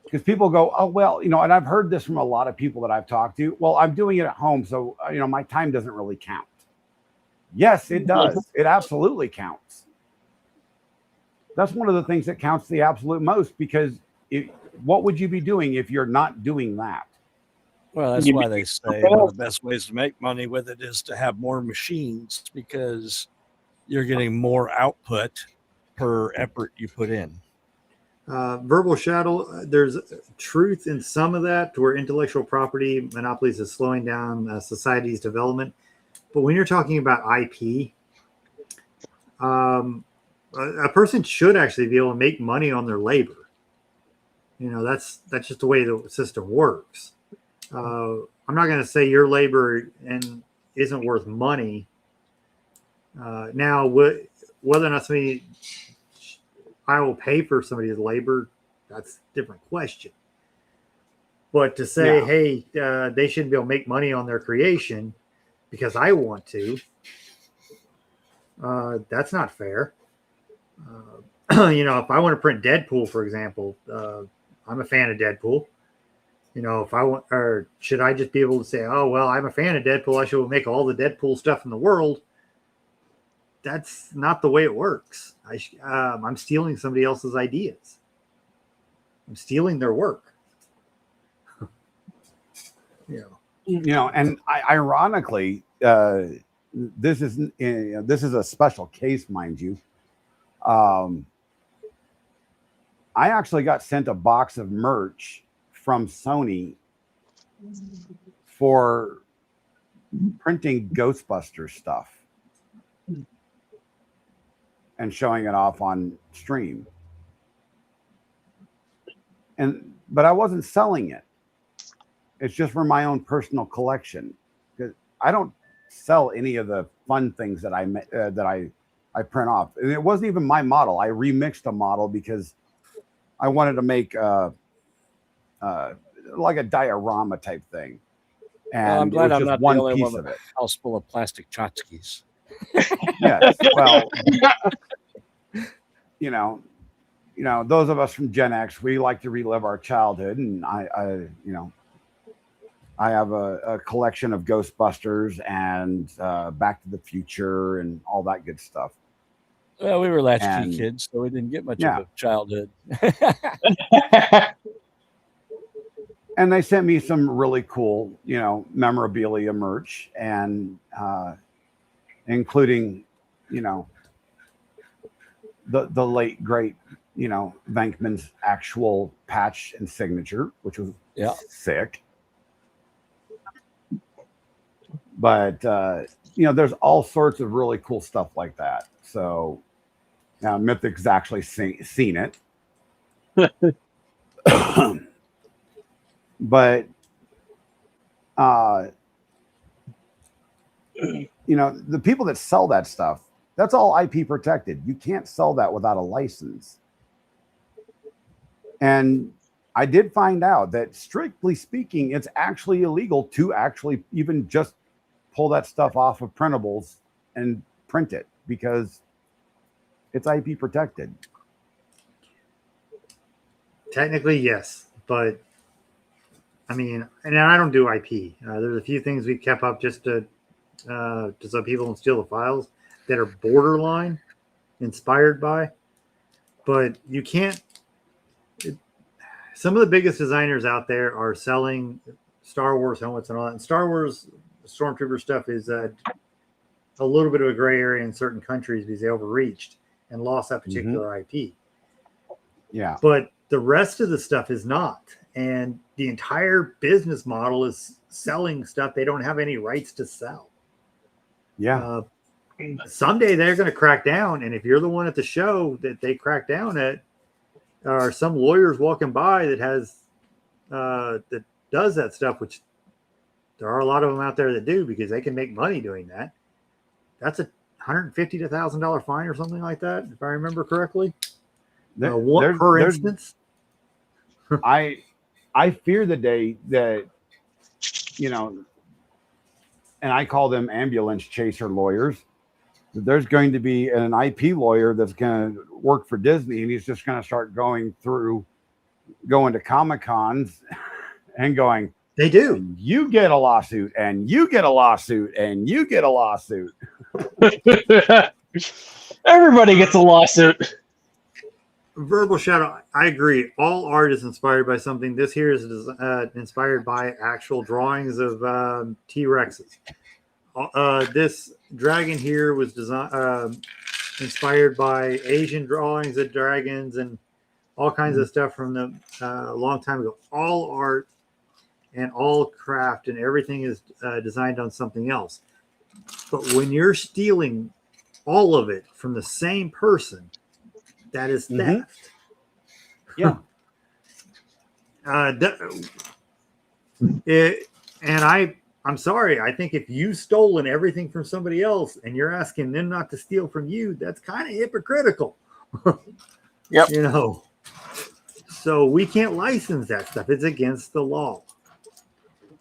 Because people go, oh, well, you know, and I've heard this from a lot of people that I've talked to. Well, I'm doing it at home, so, you know, my time doesn't really count. Yes, it does. It absolutely counts. That's one of the things that counts the absolute most, because what would you be doing if you're not doing that?
Well, that's why they say one of the best ways to make money with it is to have more machines, because you're getting more output per effort you put in.
Verbal Shadow, there's truth in some of that, to where intellectual property monopolies is slowing down society's development. But when you're talking about IP, a person should actually be able to make money on their labor. You know, that's just the way the system works. I'm not going to say your labor isn't worth money. Now, whether or not I will pay for somebody's labor, that's a different question. But to say, hey, they shouldn't be able to make money on their creation because I want to, that's not fair. You know, if I want to print Deadpool, for example, I'm a fan of Deadpool. You know, if I want, or should I just be able to say, oh, well, I'm a fan of Deadpool, I should make all the Deadpool stuff in the world? That's not the way it works. I'm stealing somebody else's ideas. I'm stealing their work. You
know, and ironically, this is a special case, mind you. I actually got sent a box of merch from Sony for printing Ghostbusters stuff and showing it off on stream. But I wasn't selling it. It's just for my own personal collection. I don't sell any of the fun things that I print off. And it wasn't even my model. I remixed a model because I wanted to make like a diorama type thing. And
I'm glad
it was
I'm
just
not
one
the only
piece
one
of
with
it.
a house full of plastic tchotchkes.
Yes. Well, you know, those of us from Gen X, we like to relive our childhood, and I have a collection of Ghostbusters and Back to the Future and all that good stuff.
Well, we were latchkey kids, so we didn't get much of a childhood.
And they sent me some really cool, memorabilia merch, and including, the late great, Venkman's actual patch and signature, which was sick. But there's all sorts of really cool stuff like that. So now Mythic's actually seen it. But the people that sell that stuff, that's all IP protected. You can't sell that without a license. And I did find out that, strictly speaking, it's actually illegal to actually even just pull that stuff off of printables and print it, because it's IP protected.
Technically, yes, but I mean, and I don't do IP. There's a few things we kept up just so people don't steal the files that are borderline inspired by, but you can't. Some of the biggest designers out there are selling Star Wars helmets and all that. And Star Wars Stormtrooper stuff is a little bit of a gray area in certain countries because they overreached and lost that particular IP.
Yeah.
But the rest of the stuff is not. And the entire business model is selling stuff they don't have any rights to sell.
Yeah.
someday they're going to crack down, and if you're the one at the show that they crack down at, or some lawyers walking by that has that does that stuff, which there are a lot of them out there that do because they can make money doing that. That's a $150 to $1,000 fine or something like that, if I remember correctly. One per instance.
I fear the day that, you know, and I call them ambulance chaser lawyers. There's going to be an IP lawyer that's going to work for Disney, and he's just going to start going to Comic-Cons and going,
they do.
You get a lawsuit, and you get a lawsuit, and you get a lawsuit.
Everybody gets a lawsuit.
Verbal Shadow, I agree. All art is inspired by something. This here is inspired by actual drawings of T-Rexes. This dragon here was inspired by Asian drawings of dragons and all kinds of stuff from a long time ago. All art and all craft and everything is designed on something else. But when you're stealing all of it from the same person, that is theft.
Yeah.
I'm sorry. I think if you've stolen everything from somebody else and you're asking them not to steal from you, that's kind of hypocritical.
Yep.
You know, so we can't license that stuff. It's against the law.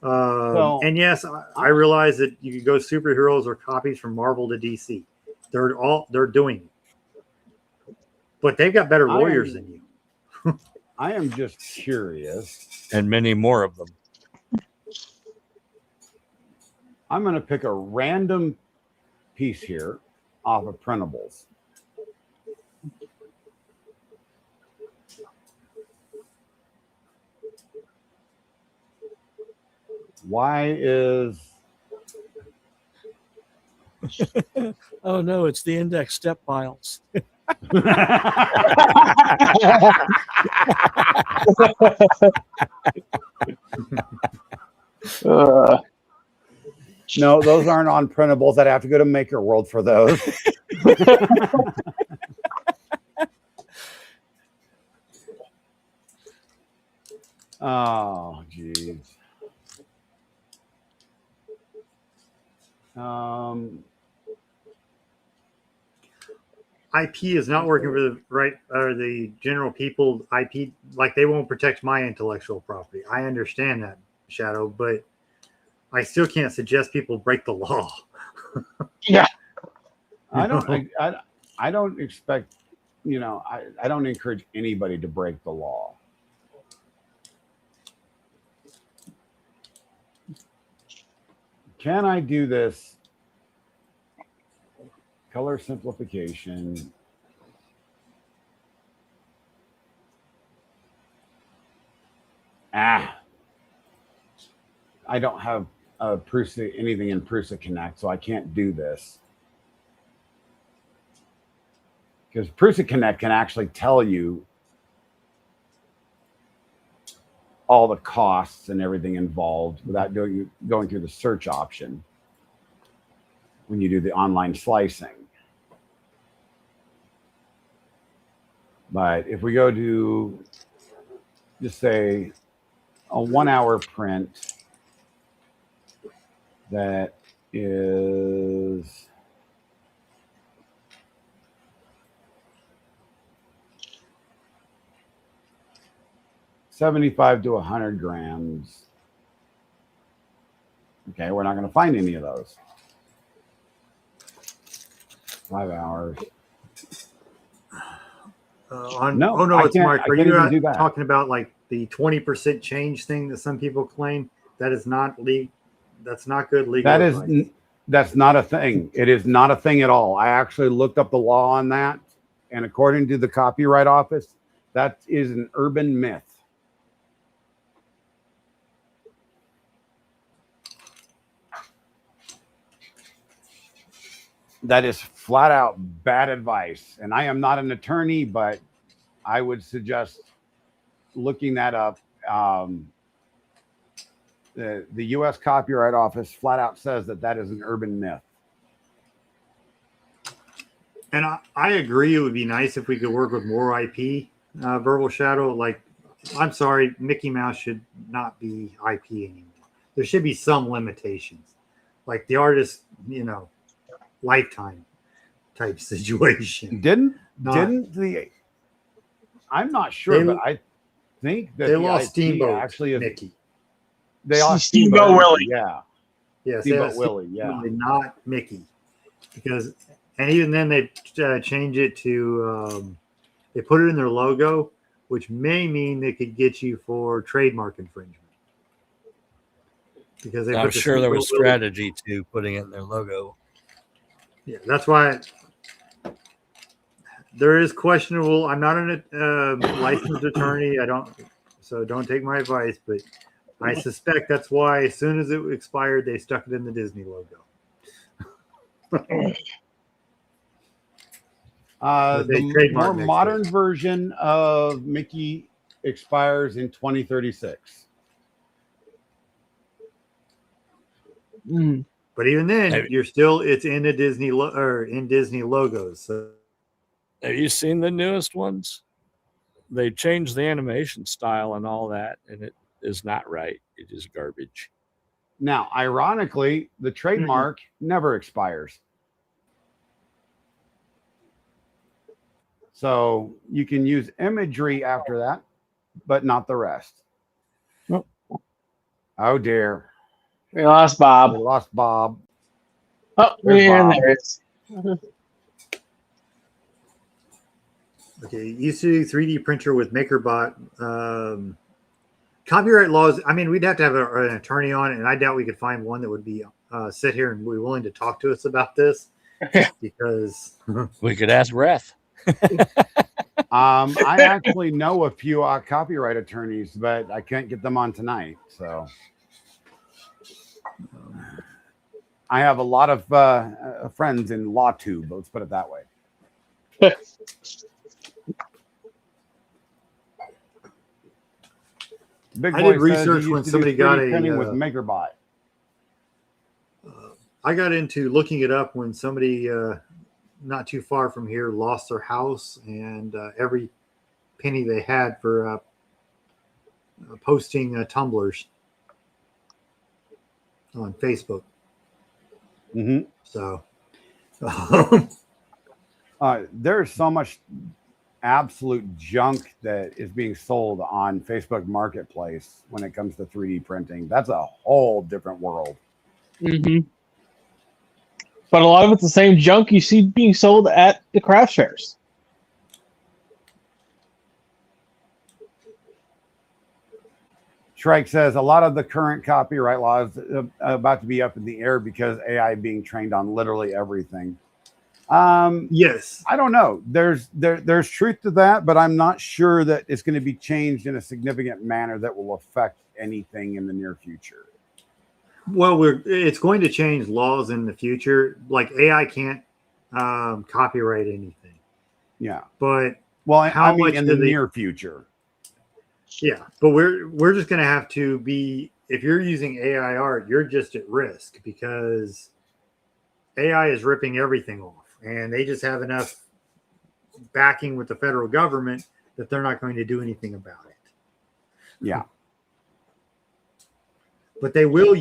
And yes, I realize that you can go superheroes or copies from Marvel to DC. They're doing it, but they've got better lawyers than you.
I am just curious,
and many more of them.
I'm going to pick a random piece here off of printables. Why is...
Oh, no, it's the index step files.
No, those aren't on printables. I'd have to go to Maker World for those. Oh, geez.
IP is not working for the general people. IP, like, they won't protect my intellectual property. I understand that, Shadow, but I still can't suggest people break the law.
Yeah.
I don't expect, I don't encourage anybody to break the law. Can I do this? Color simplification. I don't have anything in Prusa Connect, so I can't do this. Because Prusa Connect can actually tell you all the costs and everything involved without going through the search option when you do the online slicing. But if we go to, just say, a 1 hour print that is $75 to 100 grams. Okay, we're not going to find any of those. 5 hours.
It's Mark. Are you
do
talking about like the 20% change thing that some people claim? That is not legal. That's not good legal advice.
That's not a thing. It is not a thing at all. I actually looked up the law on that, and according to the Copyright Office, that is an urban myth. That is flat out bad advice. And I am not an attorney, but I would suggest looking that up. The U.S. Copyright Office flat out says that is an urban myth.
And I agree. It would be nice if we could work with more IP verbal shadow. Like, I'm sorry, Mickey Mouse should not be IP anymore. There should be some limitations, like the artist, lifetime type situation.
I'm not sure, but I think that
they
the
lost
IP
Steamboat
actually is
Mickey.
They lost
Steamboat Willie.
Yeah.
Yes,
Steamboat Willie. Yeah.
not Mickey, because and even then they change it to they put it in their logo, which may mean they could get you for trademark infringement. Because
I'm sure there was strategy to putting it in their logo.
Yeah, that's why there is questionable. I'm not a licensed attorney. So don't take my advice, but I suspect that's why as soon as it expired, they stuck it in the Disney logo.
The more modern version of Mickey expires in 2036.
But even then, it's in a Disney or in Disney logos. So.
Have you seen the newest ones? They changed the animation style and all that, and it is not right. It is garbage.
Now, ironically, the trademark never expires. So you can use imagery after that, but not the rest.
Nope.
Oh, dear.
We lost Bob.
We lost Bob.
Oh, there it is.
Okay, used to do 3D printer with MakerBot. Copyright laws, I mean, we'd have to have an attorney on it, and I doubt we could find one that would be sit here and be willing to talk to us about this. Because
we could ask Ref.
I actually know a few copyright attorneys, but I can't get them on tonight. So I have a lot of friends in LawTube. Let's put it that way. Big
I did research when somebody got
with MakerBot.
I got into looking it up when somebody not too far from here lost their house, and every penny they had for posting tumblers on Facebook. So
there's so much absolute junk that is being sold on Facebook Marketplace when it comes to 3D printing. That's a whole different world.
But a lot of it's the same junk you see being sold at the craft fairs.
Shrike says a lot of the current copyright laws are about to be up in the air because AI being trained on literally everything.
Yes,
I don't know. There's truth to that, but I'm not sure that it's going to be changed in a significant manner that will affect anything in the near future.
Well, it's going to change laws in the future. Like AI can't copyright anything.
Yeah,
but
I mean in the near future.
Yeah, but we're just going to have to be. If you're using AI art, you're just at risk because AI is ripping everything off. And they just have enough backing with the federal government that they're not going to do anything about it.
Yeah.
But they will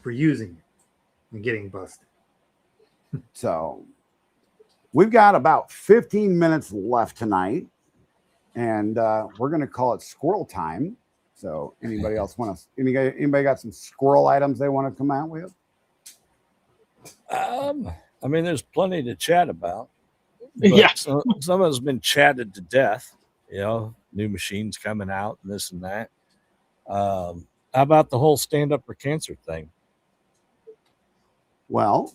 for using it and getting busted.
So we've got about 15 minutes left tonight. And we're going to call it squirrel time. So anybody else anybody got some squirrel items they want to come out with?
I mean, there's plenty to chat about.
Yeah.
Some of it's been chatted to death, new machines coming out and this and that. How about the whole Stand Up for Cancer thing?
Well,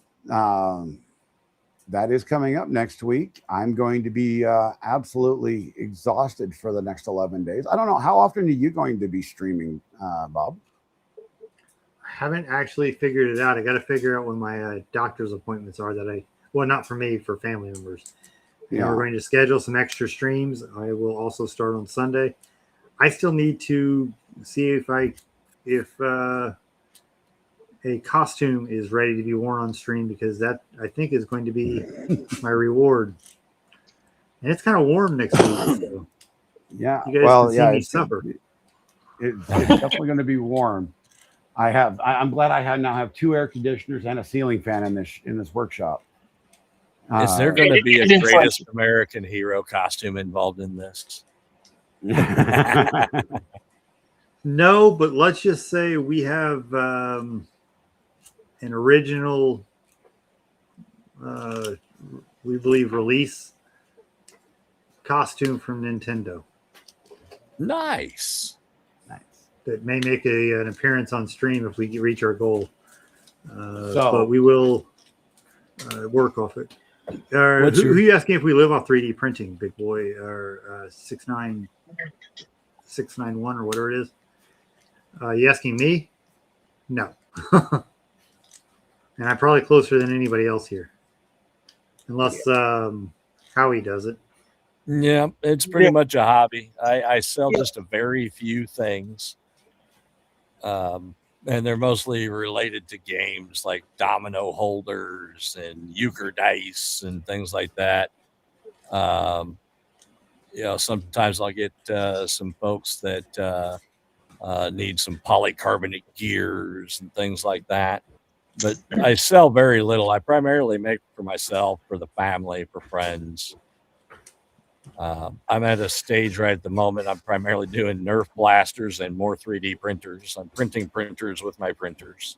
that is coming up next week. I'm going to be absolutely exhausted for the next 11 days. I don't know. How often are you going to be streaming, Bob?
Haven't actually figured it out. I got to figure out when my doctor's appointments are not for me, for family members. Yeah. We're going to schedule some extra streams. I will also start on Sunday. I still need to see if a costume is ready to be worn on stream, because that, I think, is going to be my reward. And it's kind of warm next week, so
Yeah.
you guys
Well,
can see
yeah,
me suffer.
it's definitely going to be warm. I'm glad I now have 2 air conditioners and a ceiling fan in this workshop.
Is there going to be a
It's like-
greatest American hero costume involved in this?
No, but let's just say we have an original, we believe, release costume from Nintendo
Nice.
that may make an appearance on stream if we reach our goal.
So-
But we will work off it. Who are you asking if we live off 3D printing, big boy, or 691 or whatever it is? You asking me? No. And I'm probably closer than anybody else here, unless Howie does it.
Yeah, it's pretty much a hobby. I sell just a very few things. And they're mostly related to games like domino holders and euchre dice and things like that. Sometimes I'll get some folks that need some polycarbonate gears and things like that. But I sell very little. I primarily make for myself, for the family, for friends. I'm at a stage right at the moment. I'm primarily doing Nerf blasters and more 3D printers. I'm printing printers with my printers.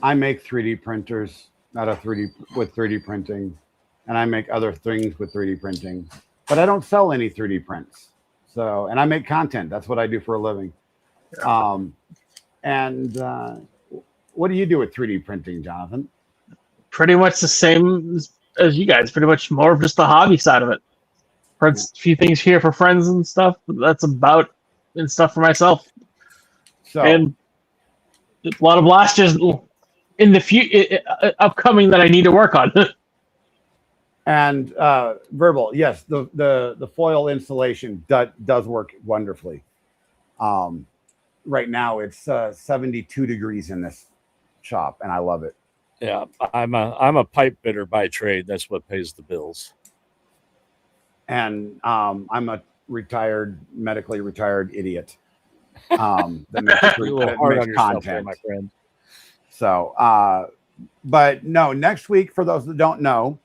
I make 3D printers with 3D printing, and I make other things with 3D printing, but I don't sell any 3D prints. So, and I make content. That's what I do for a living. What do you do with 3D printing, Jonathan?
Pretty much the same as you guys. Pretty much more of just the hobby side of it. Prints a few things here for friends and stuff. But that's about and stuff for myself.
So,
And a lot of blasters in the upcoming that I need to work on.
and verbal, yes, the foil installation does work wonderfully. Right now it's 72 degrees in this shop, and I love it.
Yeah, I'm a pipe fitter by trade. That's what pays the bills.
And I'm a medically retired idiot that makes content,
my friend.
So, but no, next week, for those that don't know,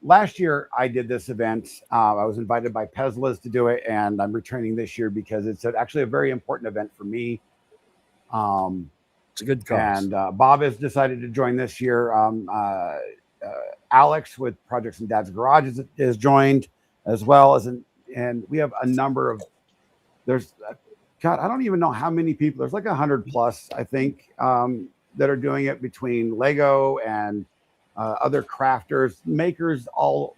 last year I did this event. I was invited by Pezlas to do it, and I'm returning this year because it's actually a very important event for me.
It's a good cause.
And Bob has decided to join this year. Alex with Projects in Dad's Garage is joined, as well as and we have a number of, I don't even know how many people. There's like 100 plus, I think, that are doing it, between Lego and other crafters, makers, all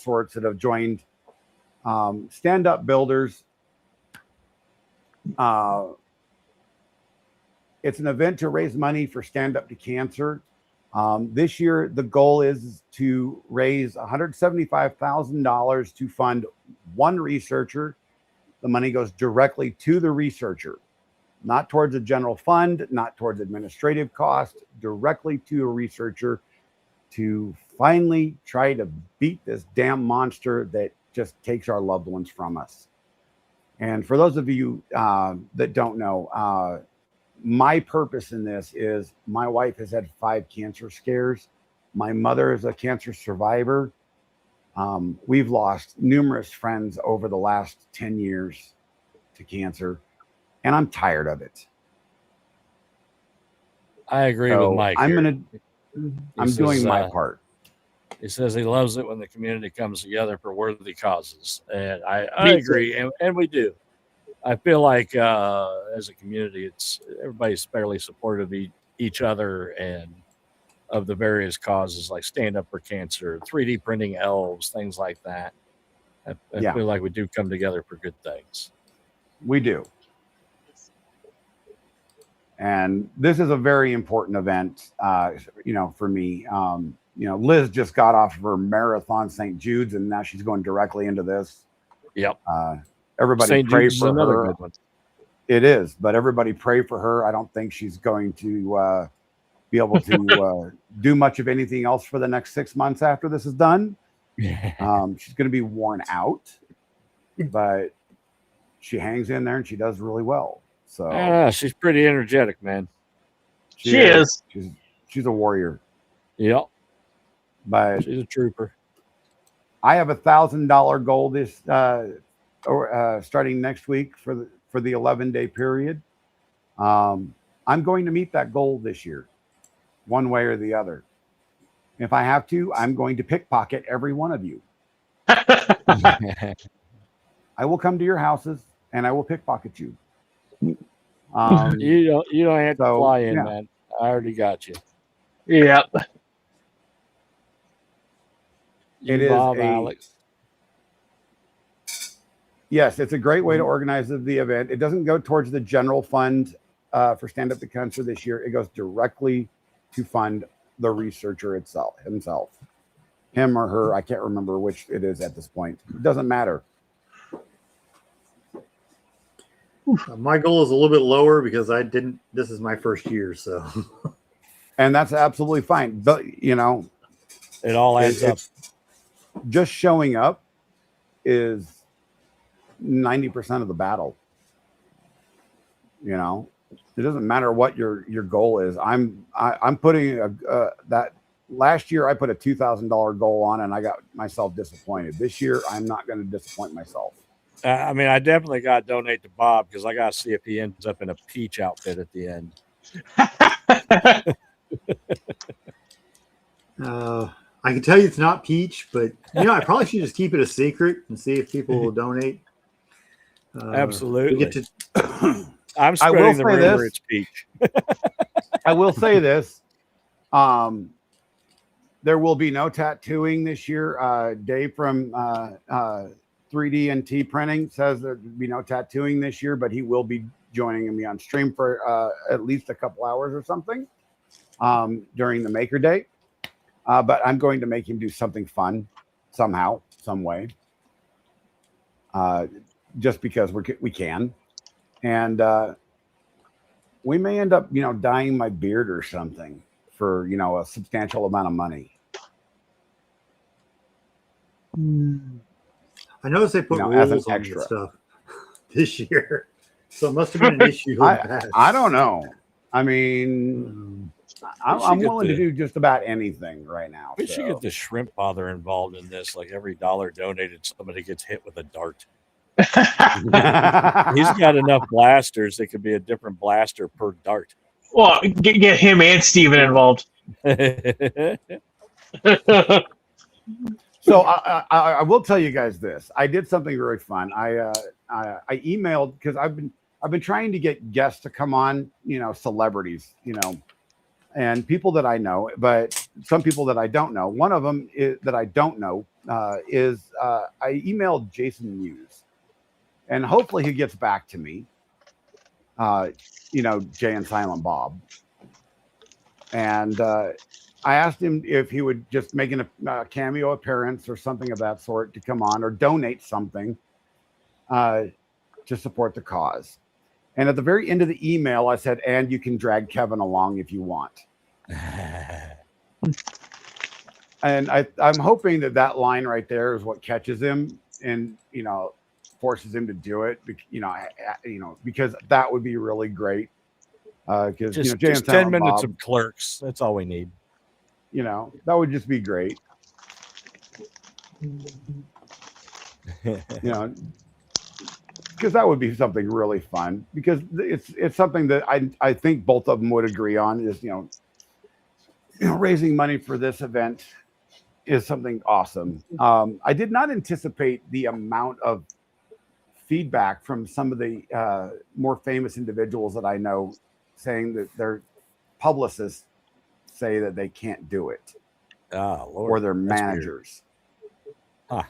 sorts that have joined. Stand-up builders. It's an event to raise money for Stand Up to Cancer. This year, the goal is to raise $175,000 to fund one researcher. The money goes directly to the researcher, not towards a general fund, not towards administrative cost, directly to a researcher to finally try to beat this damn monster that just takes our loved ones from us. And for those of you that don't know, my purpose in this is, my wife has had 5 cancer scares. My mother is a cancer survivor. We've lost numerous friends over the last 10 years to cancer, and I'm tired of it.
I agree with Mike.
I'm doing my part.
He says he loves it when the community comes together for worthy causes, and I agree, and we do. I feel like as a community, everybody's fairly supportive of each other and of the various causes, like Stand Up for Cancer, 3D printing elves, things like that. I feel like we do come together for good things.
We do. And this is a very important event, for me. Liz just got off of her marathon St. Jude's, and now she's going directly into this.
Yep.
Everybody
St.
pray
Jude's
for
another
her.
good one.
It is, but everybody pray for her. I don't think she's going to be able to do much of anything else for the next 6 months after this is done. She's going to be worn out, but she hangs in there and she does really well. So
she's pretty energetic, man.
She is.
She's a warrior.
Yep.
But
she's a trooper.
I have $1,000 goal this starting next week for the 11-day period. I'm going to meet that goal this year, one way or the other. If I have to, I'm going to pickpocket every one of you. I will come to your houses and I will pickpocket you.
You don't have to fly in, man. I already got you.
Yep.
It is
Alex.
Yes, it's a great way to organize the event. It doesn't go towards the general fund for Stand Up to Cancer this year. It goes directly to fund the researcher himself, him or her. I can't remember which it is at this point. It doesn't matter.
My goal is a little bit lower because this is my first year, so.
And that's absolutely fine. But, it
all adds up.
Just showing up is 90% of the battle. It doesn't matter what your goal is. I'm putting that last year I put a $2,000 goal on and I got myself disappointed. This year I'm not going to disappoint myself.
I mean, I definitely got to donate to Bob because I got to see if he ends up in a peach outfit at the end.
I can tell you it's not peach, but I probably should just keep it a secret and see if people will donate.
Absolutely. I'm
I will
spreading the
say
rumor
this.
it's peach.
I will say this. There will be no tattooing this year. Dave from 3D and T Printing says there will be no tattooing this year, but he will be joining me on stream for at least a couple hours or something during the Maker Day. But I'm going to make him do something fun somehow, some way, just because we can. And we may end up, dyeing my beard or something for, a substantial amount of money.
I noticed they put rules on this stuff this year, so it must have been an issue.
I don't know. I mean, I'm willing to do just about anything right now.
We should get the shrimp father involved in this. Like every dollar donated, somebody gets hit with a dart. He's got enough blasters. It could be a different blaster per dart.
Well, get him and Steven involved.
So I will tell you guys this. I did something very fun. I emailed because I've been trying to get guests to come on, celebrities, and people that I know, but some people that I don't know. One of them that I don't know is I emailed Jason Mewes, and hopefully he gets back to me. Jay and Silent Bob, and I asked him if he would just make a cameo appearance or something of that sort to come on or donate something to support the cause. And at the very end of the email, I said, and you can drag Kevin along if you want. And I'm hoping that line right there is what catches him and, forces him to do it, because that would be really great. Because
just 10 minutes of Clerks. That's all we need.
That would just be great. Because that would be something really fun. Because it's something that I think both of them would agree on is raising money for this event is something awesome. I did not anticipate the amount of feedback from some of the more famous individuals that I know saying that their publicists say that they can't do it.
Oh, Lord.
Or their managers.
Huh.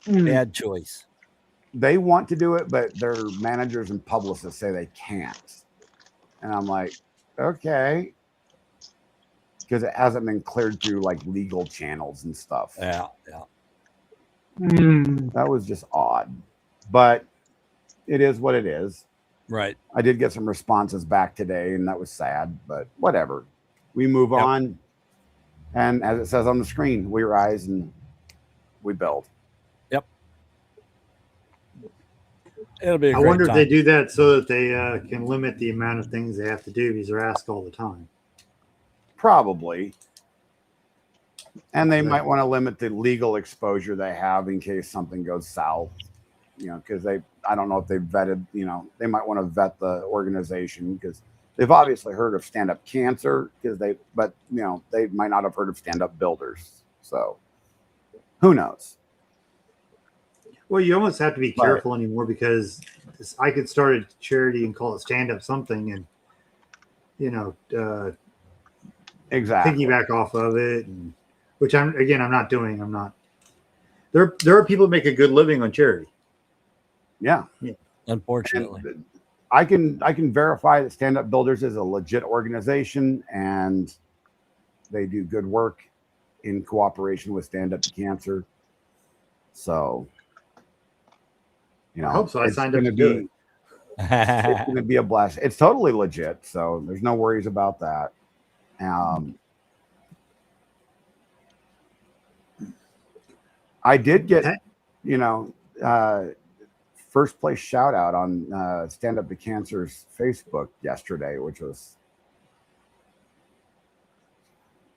Bad choice.
They want to do it, but their managers and publicists say they can't. And I'm like, okay. Because it hasn't been cleared through like legal channels and stuff.
Yeah.
That was just odd. but it is what it is.
Right.
I did get some responses back today, and that was sad, but whatever. We move on. And as it says on the screen, we rise and we build.
Yep. It'll be a
I
great
wonder
time.
if they do that so that they can limit the amount of things they have to do because they're asked all the time.
Probably. And they might want to limit the legal exposure they have in case something goes south. Because I don't know if they've vetted, they might want to vet the organization because they've obviously heard of stand-up cancer but they might not have heard of stand-up builders. So who knows?
Well, you almost have to be careful anymore because I could start a charity and call it stand-up something and,
Exactly.
piggyback off of it. Which I'm not doing. I'm not. There are people that make a good living on charity.
Yeah.
Unfortunately.
And I can verify that Stand Up Builders is a legit organization and they do good work in cooperation with Stand Up to Cancer. So,
I hope so. I signed up to do it.
It's going to be a blast. It's totally legit, so there's no worries about that. I did get, first place shout out on Stand Up to Cancer's Facebook yesterday, which was.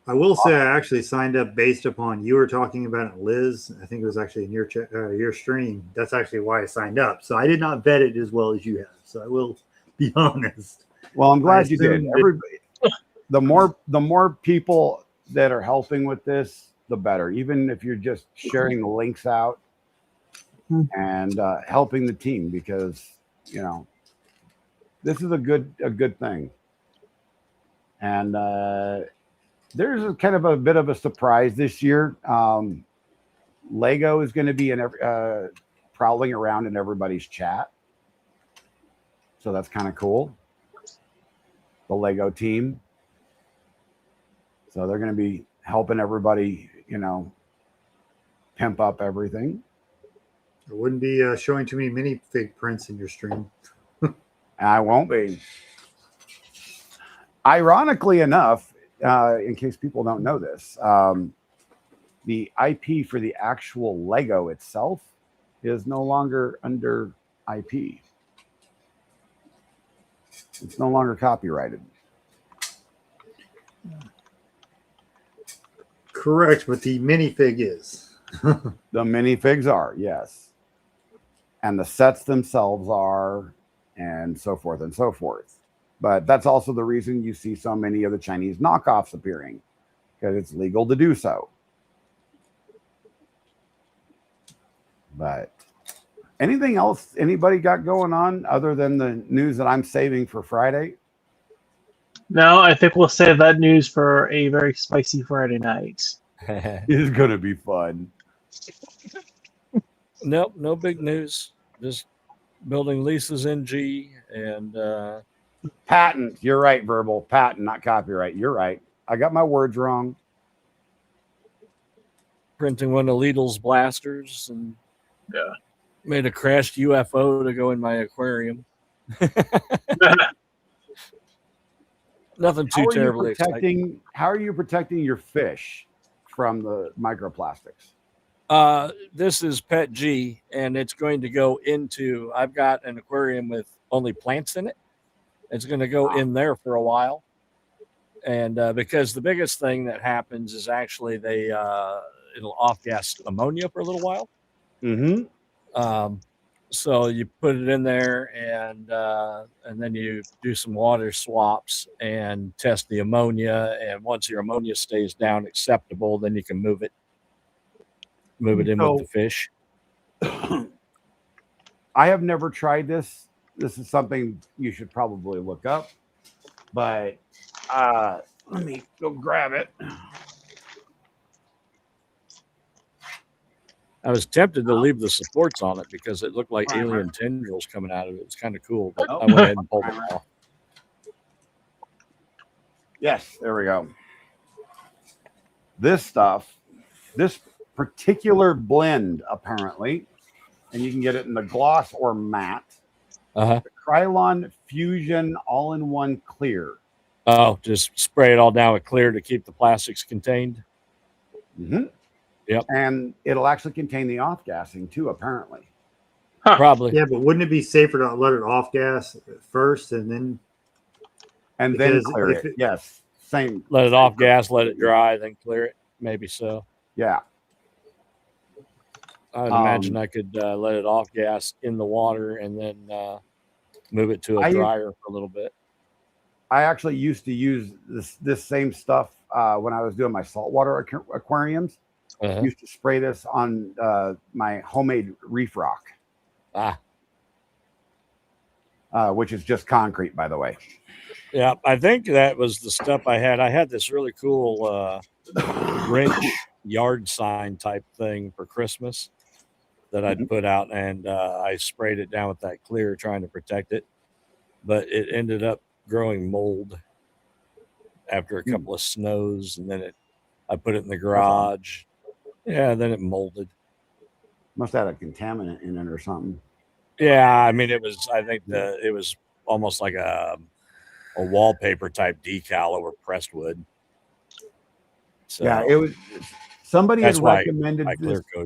I will say I actually signed up based upon you were talking about it, Liz. I think it was actually in your stream. That's actually why I signed up. So I did not vet it as well as you have. So I will be honest.
Well, I'm glad you did. Everybody, the more people that are helping with this, the better. Even if you're just sharing the links out and helping the team, because this is a good thing. And there's a kind of a bit of a surprise this year. Lego is going to be prowling around in everybody's chat, so that's kind of cool. The Lego team, so they're going to be helping everybody, pimp up everything.
I wouldn't be showing too many minifig prints in your stream.
I won't be. Ironically enough, in case people don't know this, the IP for the actual Lego itself is no longer under IP. It's no longer copyrighted.
Correct, but the minifig is.
The minifigs are, yes. And the sets themselves are, and so forth and so forth. But that's also the reason you see so many of the Chinese knockoffs appearing, because it's legal to do so. But anything else anybody got going on other than the news that I'm saving for Friday?
No, I think we'll save that news for a very spicy Friday night.
It's going to be fun.
Nope, no big news. Just building Lisa's NG and
patent. You're right, verbal. Patent, not copyright. You're right. I got my words wrong.
Printing one of Lidl's blasters and made a crashed UFO to go in my aquarium. Nothing too terribly exciting.
How are you protecting your fish from the microplastics?
This is Pet G, and it's going to go into. I've got an aquarium with only plants in it. It's going to go in there for a while, and because the biggest thing that happens is actually it'll off-gas ammonia for a little while.
Mm-hmm.
So you put it in there, and then you do some water swaps and test the ammonia. And once your ammonia stays down acceptable, then you can move it in with the fish.
I have never tried this. This is something you should probably look up. But let me go grab it.
I was tempted to leave the supports on it because it looked like alien tendrils coming out of it. It's kind of cool, but I went ahead and pulled it off.
Yes, there we go. This stuff, this particular blend, apparently, and you can get it in the gloss or matte.
Uh-huh.
The Krylon Fusion all-in-one clear.
Oh, just spray it all down with clear to keep the plastics contained.
Mm-hmm.
Yep.
And it'll actually contain the off-gassing too, apparently.
Huh.
Probably.
Yeah, but wouldn't it be safer to let it off gas first and then?
And then
Because
clear
if
it. Yes. Same.
Let it off gas, let it dry, then clear it. Maybe so.
Yeah.
I would imagine I could let it off gas in the water and then move it to a dryer for a little bit.
I actually used to use this same stuff when I was doing my saltwater aquariums.
Uh-huh.
Used to spray this on my homemade reef rock. Which is just concrete, by the way.
Yeah, I think that was the stuff I had. I had this really cool Grinch yard sign type thing for Christmas that I'd put out, and I sprayed it down with that clear trying to protect it. But it ended up growing mold after a couple of snows, and then I put it in the garage. Yeah, then it molded.
Must have had a contaminant in it or something.
Yeah, I mean, it was almost like a wallpaper type decal over pressed wood. So
yeah, it was. Somebody had recommended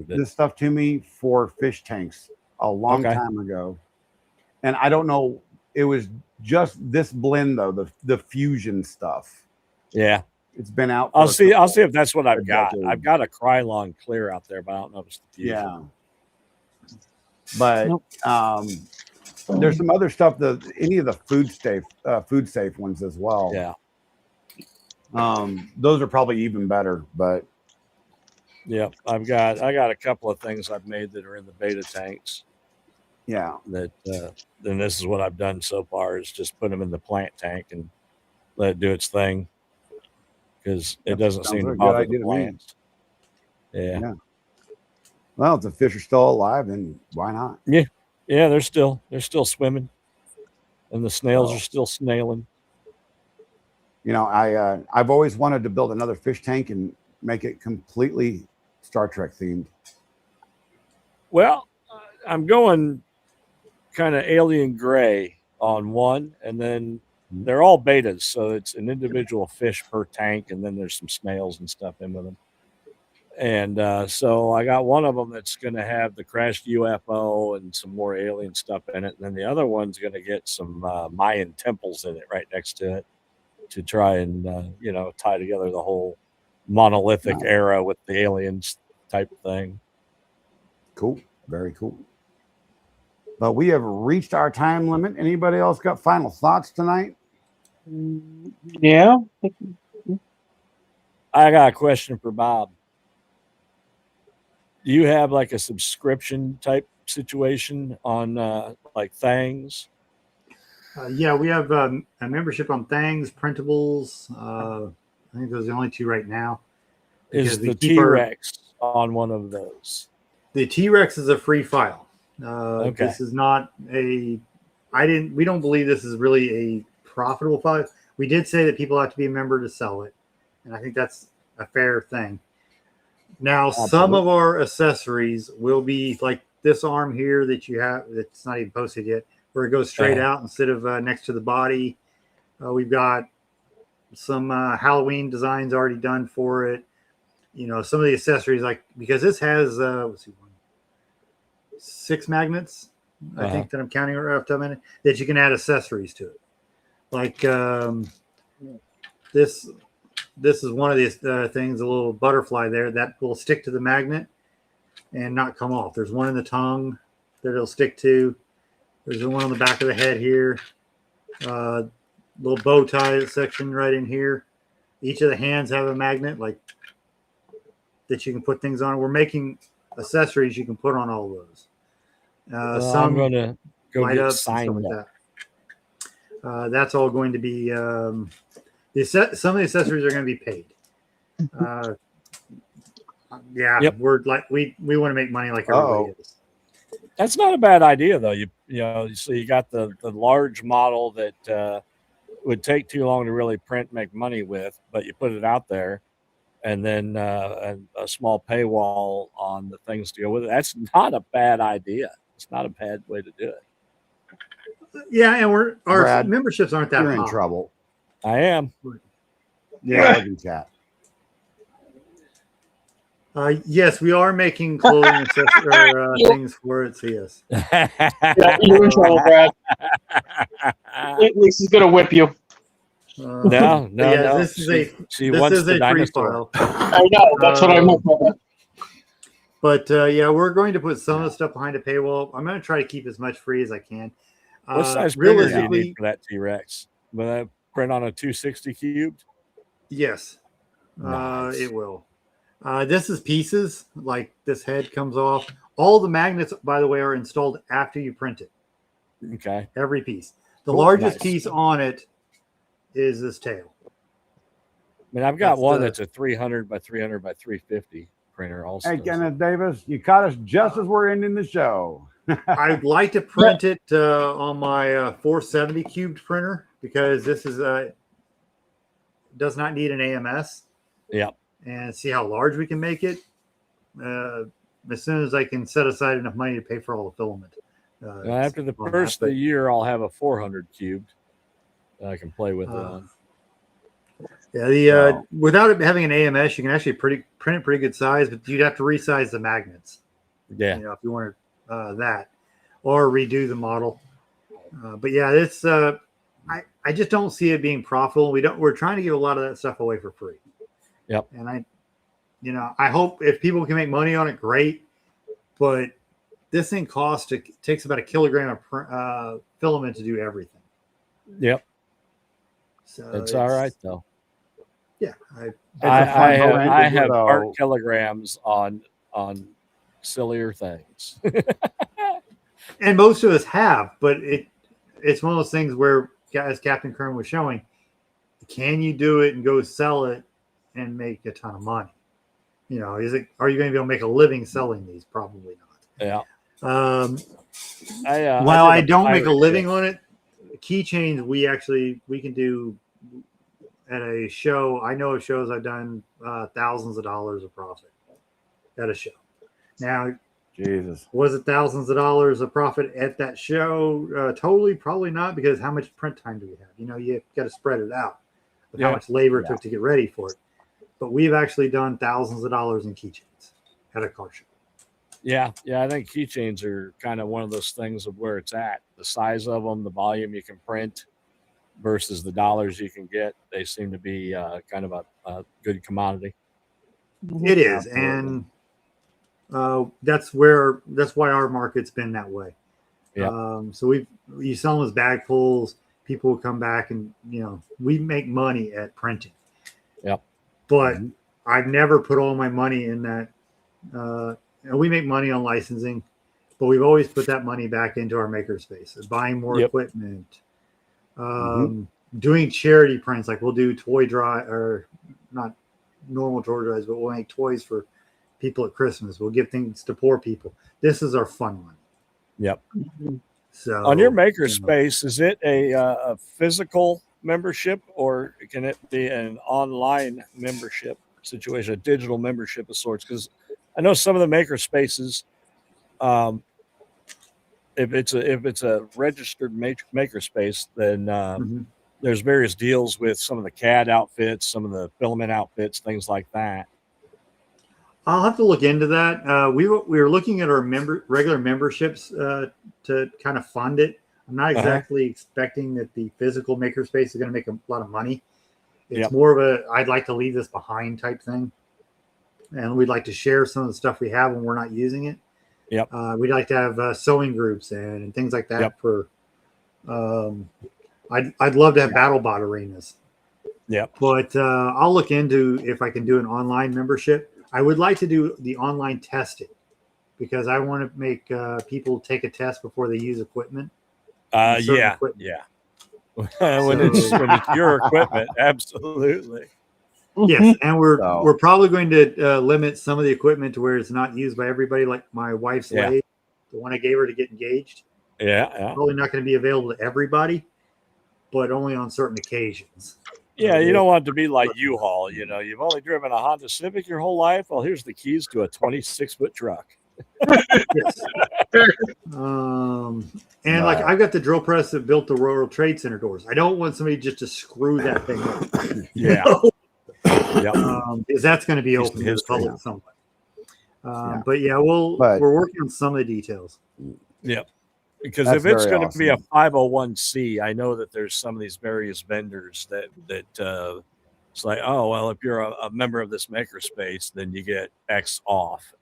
this stuff to me for fish tanks a long time ago, and I don't know. It was just this blend though, the fusion stuff.
Yeah,
it's been out.
I'll see if that's what I've got. I've got a Krylon clear out there, but I don't know if it's the fusion.
Yeah. But there's some other stuff. Any of the food safe ones as well.
Yeah.
Those are probably even better. But
yeah, I got a couple of things I've made that are in the beta tanks.
Yeah.
That then this is what I've done so far is just put them in the plant tank and let it do its thing because it doesn't seem to bother the plants. Yeah.
Well, if the fish are still alive, then why not?
Yeah, they're still swimming, and the snails are still snailing.
You know, I've always wanted to build another fish tank and make it completely Star Trek themed.
Well, I'm going kind of alien gray on one, and then they're all betas, so it's an individual fish per tank, and then there's some snails and stuff in with them. And so I got one of them that's going to have the crashed UFO and some more alien stuff in it. And then the other one's going to get some Mayan temples in it right next to it to try and, tie together the whole monolithic era with the aliens type thing.
Cool. Very cool. But we have reached our time limit. Anybody else got final thoughts tonight?
Yeah.
I got a question for Bob. Do you have like a subscription type situation on like Thangs?
Yeah, we have a membership on Thangs, printables. I think those are the only two right now.
Is the T-Rex on one of those?
The T-Rex is a free file.
Okay.
This is not we don't believe this is really a profitable file. We did say that people have to be a member to sell it, and I think that's a fair thing. Now, some of our accessories will be like this arm here that you have that's not even posted yet, where it goes straight out instead of next to the body. We've got some Halloween designs already done for it. You know, some of the accessories, like because this has let's see, 6 magnets, I think that I'm counting right off the top of my head, that you can add accessories to it. Like this is one of these things, a little butterfly there that will stick to the magnet and not come off. There's one in the tongue that it'll stick to. There's one on the back of the head here. Little bow tie section right in here. Each of the hands have a magnet like that you can put things on. We're making accessories you can put on all those. Some
I'm going to go get signed up.
That's all going to be some of the accessories are going to be paid. We're like we want to make money like everybody is.
That's not a bad idea though. So you got the large model that would take too long to really print and make money with, but you put it out there, and then a small paywall on the things to go with it. That's not a bad idea. It's not a bad way to do it.
Yeah, and our
Brad,
memberships aren't that
You're in
high.
trouble.
I am.
Yeah, look at that.
Yes, we are making clothing things for it. So yes.
Yeah, you're in trouble, Brad. Lisa's gonna whip you.
No.
This is
She
this
wants
is
the
a free
dinosaur.
file.
I know. That's what I meant by that.
But yeah, we're going to put some of the stuff behind a paywall. I'm going to try to keep as much free as I can.
What size printer do you
Realistically,
need for that T-Rex? Will that print on a 260 cubed?
yes,
Nice.
it will. This is pieces, like this head comes off. All the magnets, by the way, are installed after you print it.
Okay.
Every piece. The
Cool.
largest
Nice.
piece on it is this tail.
I mean, I've got
That's
one
the-
that's a 300 by 300 by 350 printer also.
Hey, Kenneth Davis, you caught us just as we're ending the show.
I'd like to print it on my 470 cubed printer because this is does not need an AMS.
Yep.
And see how large we can make it. As soon as I can set aside enough money to pay for all the filament.
Well, after the
on
first
that,
of the year, I'll have a 400 cubed that I can play with it on.
Yeah, without it having an AMS, you can actually print it pretty good size, but you'd have to resize the magnets.
Yeah.
You know, if you wanted that, or redo the model. But yeah, it's I just don't see it being profitable. We're trying to give a lot of that stuff away for free.
Yep.
And I hope if people can make money on it, great. But this thing takes about 1 kilogram of filament to do everything.
Yep.
So
It's all right though.
Yeah,
I have part kilograms on sillier things.
and most of us have, but it's one of those things where, as Captain Kearn was showing, can you do it and go sell it and make a ton of money? You know, are you going to be able to make a living selling these? Probably not.
Yeah.
While I don't make a living on it, keychains we can do at a show. I know of shows I've done thousands of dollars of profit at a show. Now,
Jesus,
was it thousands of dollars of profit at that show? Totally, probably not, because how much print time do we have? You know, you got to spread it out with how much labor it took to get ready for it. But we've actually done thousands of dollars in keychains at a car show.
Yeah. I think keychains are kind of one of those things of where it's at. The size of them, the volume you can print versus the dollars you can get. They seem to be kind of a good commodity.
It is. And that's why our market's been that way.
Yeah.
So you sell them as bag pulls, people will come back and, we make money at printing.
Yep.
But I've never put all my money in that. And we make money on licensing, but we've always put that money back into our makerspace, buying more equipment, doing charity prints. Like we'll do toy drive, or not normal toy drives, but we'll make toys for people at Christmas. We'll give things to poor people. This is our fun one.
Yep.
So
on your makerspace, is it a physical membership, or can it be an online membership situation, a digital membership of sorts? Because I know some of the maker spaces, if it's a registered maker space, then there's various deals with some of the CAD outfits, some of the filament outfits, things like that.
I'll have to look into that. We were looking at our regular memberships to kind of fund it. I'm not exactly expecting that the physical makerspace is going to make a lot of money. It's more of I'd like to leave this behind type thing. And we'd like to share some of the stuff we have when we're not using it.
Yep.
We'd like to have sewing groups and things like that for. I'd love to have BattleBot arenas.
Yep.
But I'll look into if I can do an online membership. I would like to do the online testing because I want to make people take a test before they use equipment.
Yeah. when it's your equipment, absolutely.
Yes, and we're probably going to limit some of the equipment to where it's not used by everybody, like my wife's lathe, the one I gave her to get engaged.
Yeah.
Probably not going to be available to everybody, but only on certain occasions.
Yeah, you don't want it to be like U-Haul. You know, you've only driven a Honda Civic your whole life. Well, here's the keys to a 26-foot truck.
Yes. And like I've got the drill press that built the World Trade Center doors. I don't want somebody just to screw that thing up.
Yeah.
Because that's going to be open to the public somewhat. But yeah, we're working on some of the details.
Yep. Because
That's
if it's
very
going to be a
awesome.
501c, I know that there's some of these various vendors that it's like, oh, well, if you're a member of this makerspace, then you get X off.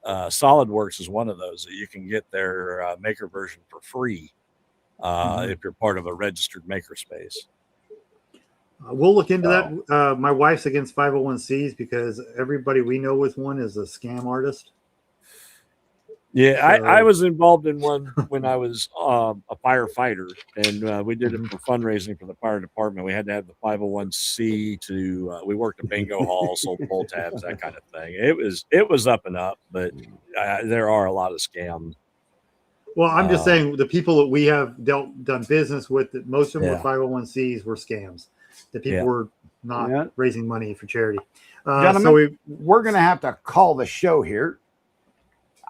SolidWorks is one of those that you can get their maker version for free if you're part of a registered makerspace.
We'll look into that. My wife's against 501cs because everybody we know with one is a scam artist.
Yeah, I was involved in one when I was a firefighter, and we did it for fundraising for the fire department. We had to have the 501c to. We worked a bingo hall, sold pull tabs, that kind of thing. It was up and up, but there are a lot of scams.
Well, I'm just saying the people that we have done business with, that most of them were 501cs were scams. The people were not raising money for charity.
Gentlemen,
So
we're going to have to call the show here.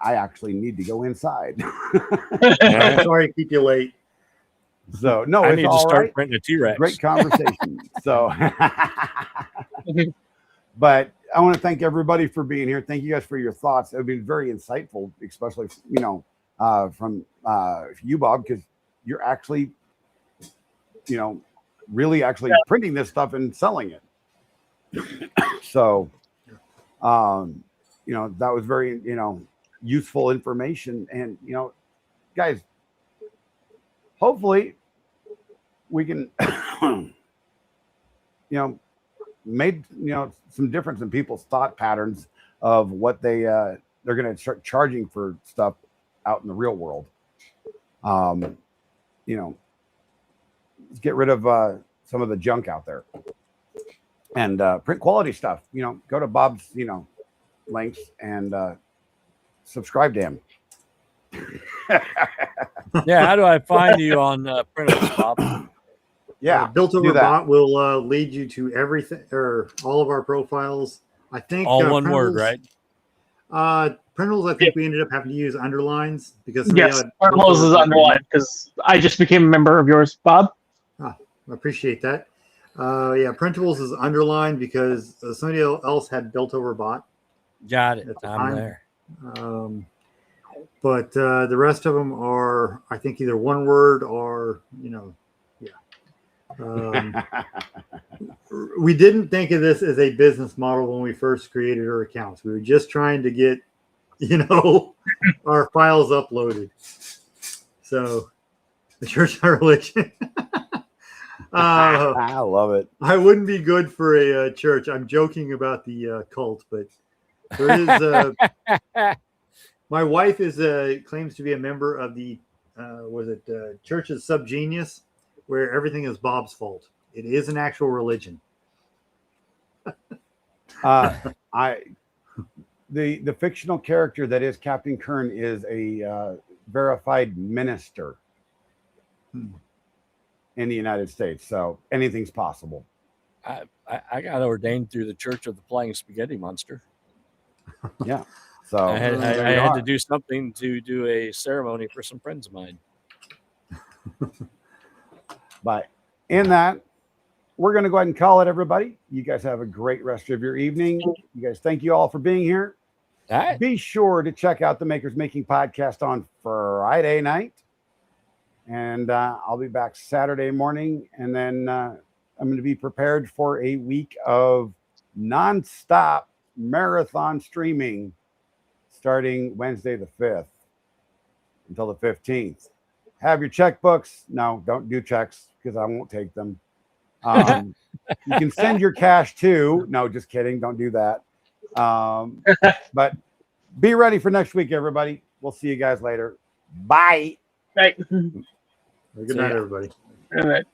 I actually need to go inside.
I'm sorry to keep you late.
So no,
I
it's
need to
all
start
right.
printing a T-Rex.
Great conversation. So, but I want to thank everybody for being here. Thank you guys for your thoughts. It's been very insightful, especially from you, Bob, because you're actually, really actually printing this stuff and selling it. So, that was very, useful information. And, guys, hopefully we can, made, some difference in people's thought patterns of what they're going to start charging for stuff out in the real world. Let's get rid of some of the junk out there and print quality stuff. Go to Bob's, links and subscribe to him.
Yeah, how do I find you on Printables, Bob?
Yeah,
Built Over Bot will lead you to everything or all of our profiles. I think
all one word, right?
Printables, I think we ended up having to use underlines because
Printables is underlined because I just became a member of yours, Bob.
I appreciate that. Printables is underlined because somebody else had Built Over Bot.
Got it. I'm there.
But the rest of them are, I think, either one word or, we didn't think of this as a business model when we first created our accounts. We were just trying to get, our files uploaded. So the church and religion.
I love it.
I wouldn't be good for a church. I'm joking about the cult, but there is my wife claims to be a member of the Church of Subgenius, where everything is Bob's fault. It is an actual religion.
The fictional character that is Captain Kearn is a verified minister in the United States, so anything's possible.
I got ordained through the Church of the Flying Spaghetti Monster.
Yeah. So
I had to do something to do a ceremony for some friends of mine.
But in that, we're going to go ahead and call it, everybody. You guys have a great rest of your evening. You guys, thank you all for being here.
All right.
Be sure to check out the Makers Making podcast on Friday night. And I'll be back Saturday morning. And then I'm going to be prepared for a week of nonstop marathon streaming starting Wednesday the 5th until the 15th. Have your checkbooks. No, don't do checks because I won't take them. You can send your cash too. No, just kidding. Don't do that. But be ready for next week, everybody. We'll see you guys later. Bye.
Right.
Good night, everybody.
All right.